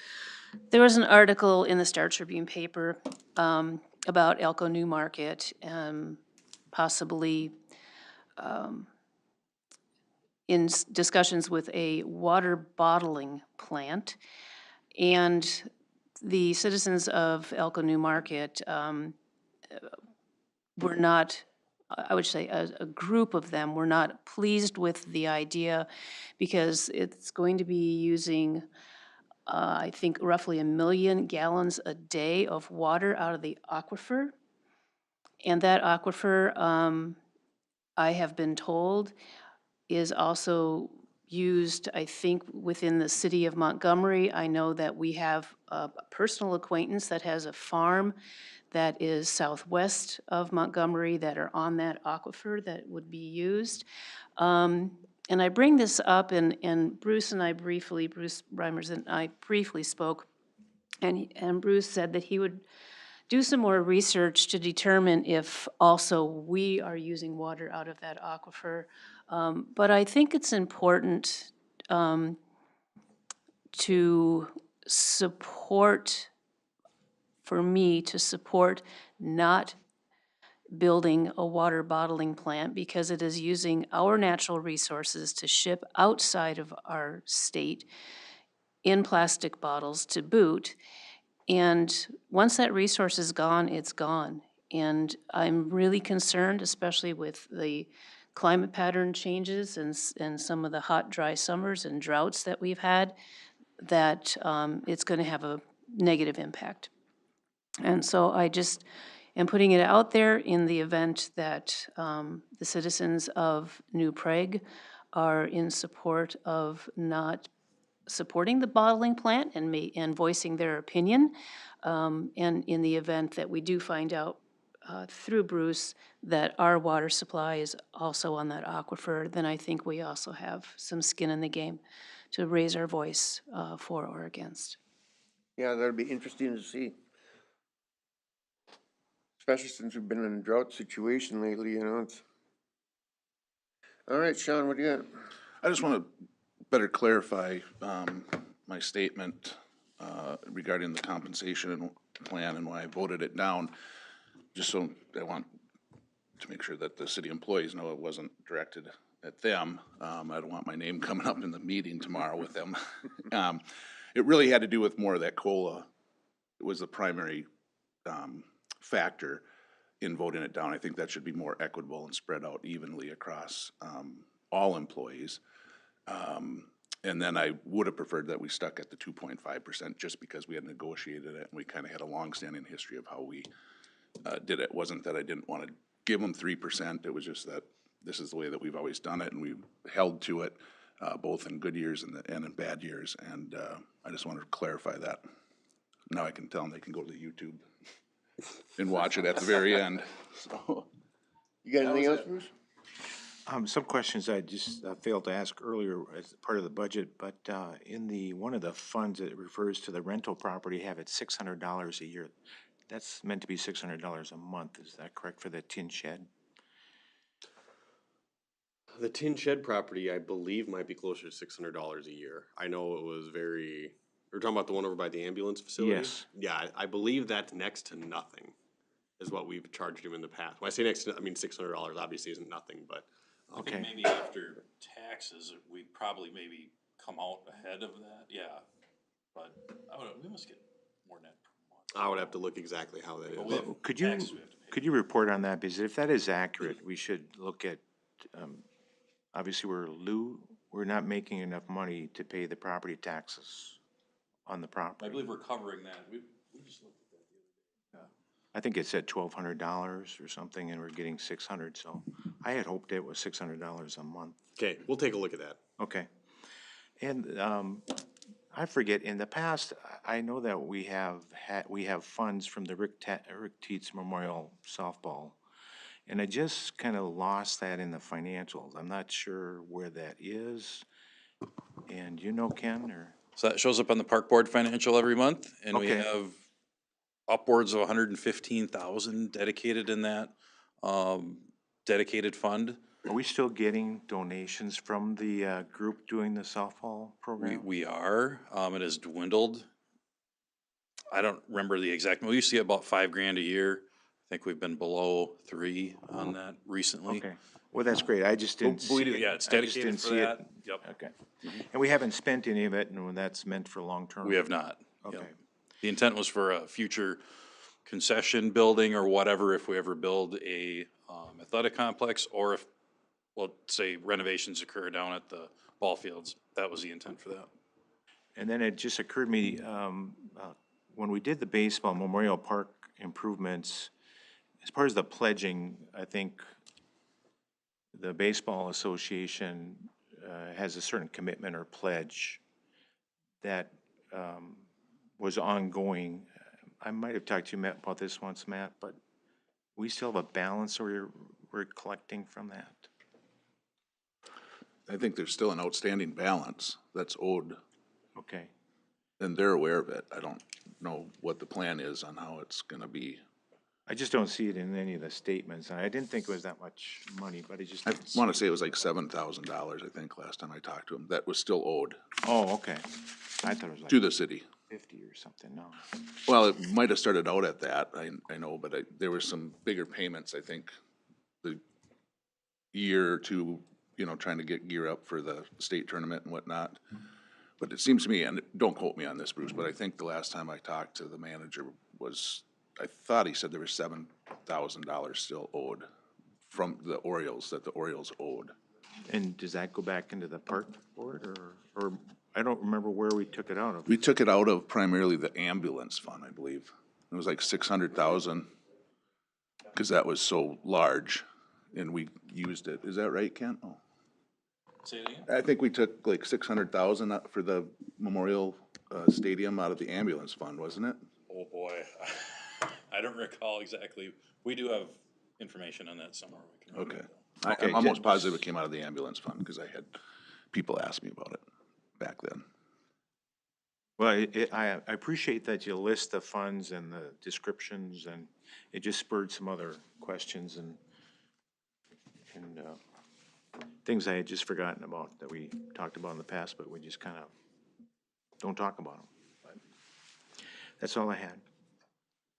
There was an article in the Star Tribune paper about Elko New Market and possibly in discussions with a water bottling plant. And the citizens of Elko New Market were not, I would say a group of them were not pleased with the idea because it's going to be using I think roughly 1 million gallons a day of water out of the aquifer. And that aquifer, I have been told, is also used, I think, within the city of Montgomery. I know that we have a personal acquaintance that has a farm that is southwest of Montgomery that are on that aquifer that would be used. And I bring this up, and Bruce Reimers and I briefly spoke, and Bruce said that he would do some more research to determine if also we are using water out of that aquifer. But I think it's important to support, for me, to support not building a water bottling plant because it is using our natural resources to ship outside of our state in plastic bottles to boot. And once that resource is gone, it's gone. And I'm really concerned, especially with the climate pattern changes and some of the hot, dry summers and droughts that we've had, that it's going to have a negative impact. And so I just am putting it out there in the event that the citizens of New Prague are in support of not supporting the bottling plant and voicing their opinion. And in the event that we do find out through Bruce that our water supply is also on that aquifer, then I think we also have some skin in the game to raise our voice for or against. Yeah, that'd be interesting to see. Especially since we've been in a drought situation lately, you know, it's. All right, Sean, what do you got? I just want to better clarify my statement regarding the compensation plan and why I voted it down. Just so I want to make sure that the city employees know it wasn't directed at them. I don't want my name coming up in the meeting tomorrow with them. It really had to do with more of that COLA. It was the primary factor in voting it down. I think that should be more equitable and spread out evenly across all employees. And then I would have preferred that we stuck at the 2.5% just because we had negotiated it and we kind of had a long-standing history of how we did it. It wasn't that I didn't want to give them 3%. It was just that this is the way that we've always done it, and we've held to it, both in good years and in bad years. And I just wanted to clarify that. Now I can tell them they can go to the YouTube and watch it at the very end. So You got anything else, Bruce? Some questions I just failed to ask earlier as part of the budget, but in one of the funds that refers to the rental property, have it $600 a year. That's meant to be $600 a month. Is that correct for the tin shed? The tin shed property, I believe, might be closer to $600 a year. I know it was we're talking about the one over by the ambulance facility? Yes. Yeah, I believe that's next to nothing, is what we've charged him in the past. When I say next to, I mean $600 obviously isn't nothing, but. I Okay. think maybe after taxes, we'd probably maybe come out ahead of that, yeah. But we must get more net per month. I would have to look exactly how that But we is. have Could taxes we have to pay. you report on that? Because if that is accurate, we should look at, obviously we're not making enough money to pay the property taxes on the I property. believe we're covering that. We just looked at that the other day. I think it said $1,200 or something, and we're getting $600, so I had hoped it was $600 a month. Okay, we'll take a look at that. Okay. And I forget, in the past, I know that we have funds from the Rick Teets Memorial Softball, and I just kind of lost that in the financials. I'm not sure where that is. And you know, Ken, or? So that shows up on the park board financial every month, and we Okay. have upwards of 115,000 dedicated in that, dedicated fund. Are we still getting donations from the group doing the softball program? We are, it has dwindled. I don't remember the exact, we used to get about $5,000 a year. I think we've been below 3 on that recently. Okay, well, that's great, I just didn't But we see do, it. yeah, it's I just dedicated didn't for see it. that. Yep. Okay, and we haven't spent any of it, and that's meant for long-term? We have not. Yep. Okay, The intent was for a future concession building or whatever, if we ever build a athletic complex, or if, well, say renovations occur down at the ball fields. That was the intent for that. and then it just occurred to me, when we did the baseball Memorial Park improvements, as part of the pledging, I think the Baseball Association has a certain commitment or pledge that was ongoing. I might have talked to you, Matt, about this once, Matt, but we still have a balance or we're collecting from that? I think there's still an outstanding balance that's owed, Okay, and they're aware of it. I don't know what the plan is on how it's gonna be. I just don't see it in any of the statements, and I didn't think it was that much money, but I just I didn't see wanna it. say it was like $7,000, I think, last time I talked to him, that was still owed Oh, okay, I thought it was like to the city. 50 or something, no. Well, it might have started out at that, I know, but there were some bigger payments, I think, the year or two, trying to gear up for the state tournament and whatnot. But it seems to me, and don't quote me on this, Bruce, but I think the last time I talked to the manager I thought he said there was $7,000 still owed from the Orioles, that the Orioles owed. And does that go back into the park board, or I don't remember where we took it out of? We took it out of primarily the ambulance fund, I believe. It was like 600,000, because that was so large, and we used it. Is that right, Ken? Oh. Say it again? I think we took like 600,000 for the Memorial Stadium out of the ambulance fund, wasn't it? Oh, boy. I don't recall exactly. We do have information on that somewhere. We can Okay. Okay, I'm almost just- positive it came out of the ambulance fund, because I had people ask me about it back then. Well, I appreciate that you list the funds and the descriptions, and it just spurred some other questions and things I had just forgotten about that we talked about in the past, but we just kind of don't talk about them. But that's all I had.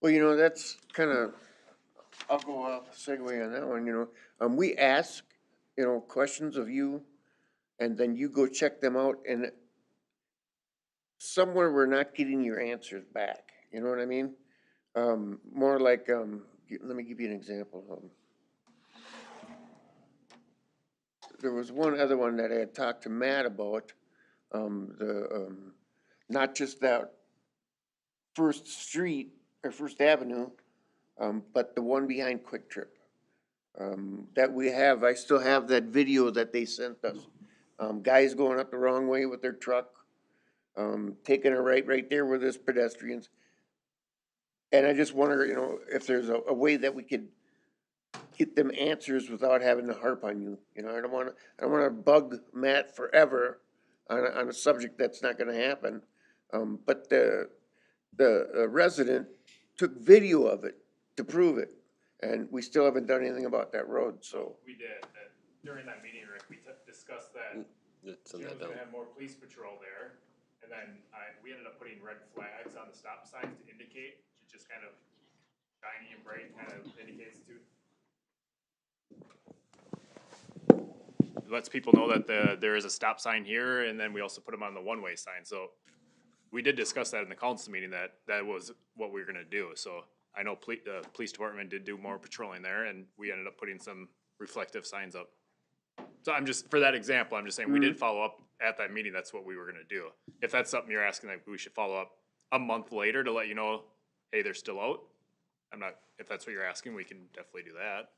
Well, that's kind of, I'll go off segue on that one, we ask, questions of you, and then you go check them out, and somewhere we're not getting your answers back, you know what I mean? More like, let me give you an example. There was one other one that I had talked to Matt about, not just that First Street or First Avenue, but the one behind Quick Trip. That we have, I still have that video that they sent us. Guys going up the wrong way with their truck, taking a right there where there's pedestrians. And I just wonder, you know, if there's a way that we could get them answers without having to harp on you. You know, I don't wanna bug Matt forever on a subject that's not gonna happen. But the resident took video of it to prove it, and we still haven't done anything about that road, so. We did, that, during that meeting, Rick, we discussed that It's in Jim that was gonna down. have more police patrol there, and then we ended up putting red flags on the stop signs to indicate, it just kind of shiny and bright, kind of indicates to. Lets people know that there is a stop sign here, and then we also put them on the one-way sign, so we did discuss that in the council meeting, that was what we were gonna do, so I know the police department did do more patrolling there, and we ended up putting some reflective signs up. So I'm just, for that example, I'm just saying, we did follow up at that meeting, that's what we were gonna do. If that's something you're asking, like, we should follow up a month later to let you know, hey, they're still out, I'm not, if that's what you're asking, we can definitely do that.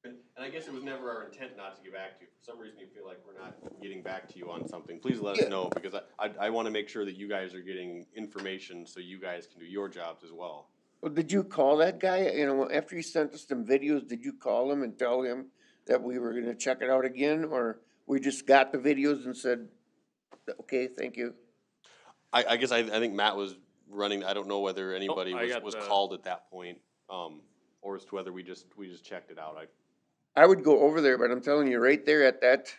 And I guess it was never our intent not to get back to you. For some reason, you feel like we're not getting back to you on something. Please let us know, because I want to make sure that you guys are getting information so you guys can do your jobs as well. Well, did you call that guy, you know, after you sent us some videos, did you call him and tell him that we were gonna check it out again, or we just got the videos and said, okay, thank you? I guess I think Matt was running, I don't know whether anybody I got was the- called at that point, or as to whether we just checked it out. I would go over there, but I'm telling you, right there at that,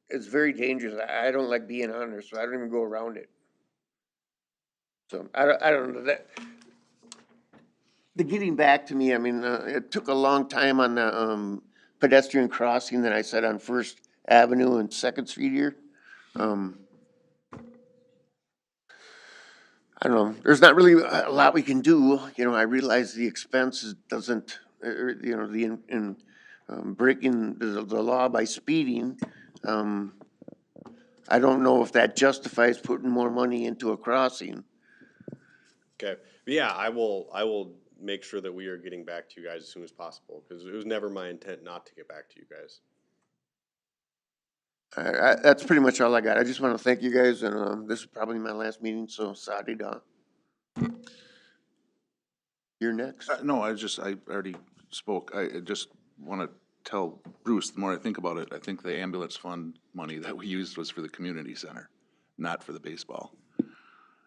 it's very dangerous. I don't like being on there, so I don't even go around it. So, I don't know, that, the getting back to me, I mean, it took a long time on the, pedestrian crossing that I said on First Avenue and Second Street here. I don't know, there's not really a lot we can do, you know, I realize the expense doesn't, you know, in breaking the law by speeding, I don't know if that justifies putting more money into a crossing. Okay, but yeah, I will make sure that we are getting back to you guys as soon as possible, because it was never my intent not to get back to you guys. That's pretty much all I got. I just want to thank you guys, and this is probably my last meeting, so sorry, da. You're next. No, I already spoke. I just wanna tell Bruce, the more I think about it, I think the ambulance fund money that we used was for the community center, not for the baseball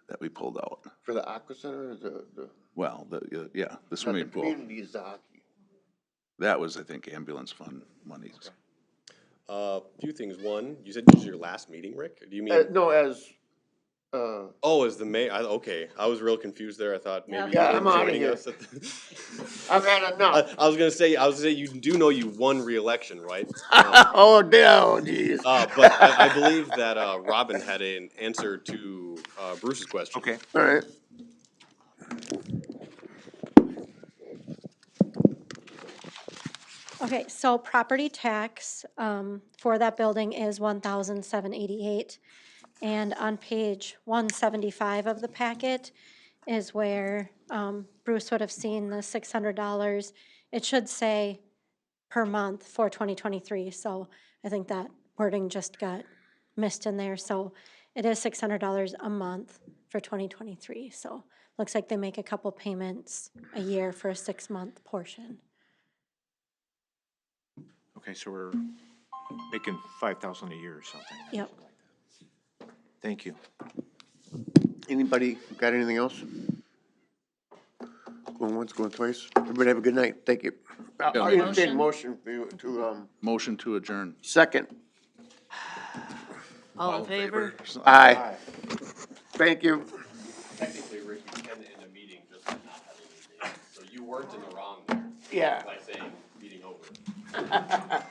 that we pulled out. For the Aqua Center, or the? Well, yeah, the Not swimming the pool. community is the hockey. That was, I think, ambulance fund money. Few things. One, you said this was your last meeting, Rick? Or do you mean? No, as, Oh, as the mayor, okay, I was real confused there, I thought maybe you Yeah, were I'm outta joining here. us. I've had enough. I was gonna say, you do know you won re-election, right? Oh, no, geez. But I believe that, Robin had an answer to, Bruce's question. Okay. All right. Okay, so property tax, for that building is 1,788. And on page 175 of the packet is where, Bruce would have seen the $600. It should say per month for 2023, so I think that wording just got missed in there. So it is $600 a month for 2023, so looks like they make a couple payments a year for a 6-month portion. Okay, so we're making 5,000 a year or something. Yep. Thank you. Anybody got anything else? Going once, going twice. Everybody have a good night. Thank you. I'll entertain a motion for you to, Motion to adjourn. second. All in favor? Aye. Thank you. Technically, Rick, you can end a meeting just by not having a meeting, so you weren't in the wrong there Yeah. by saying meeting over.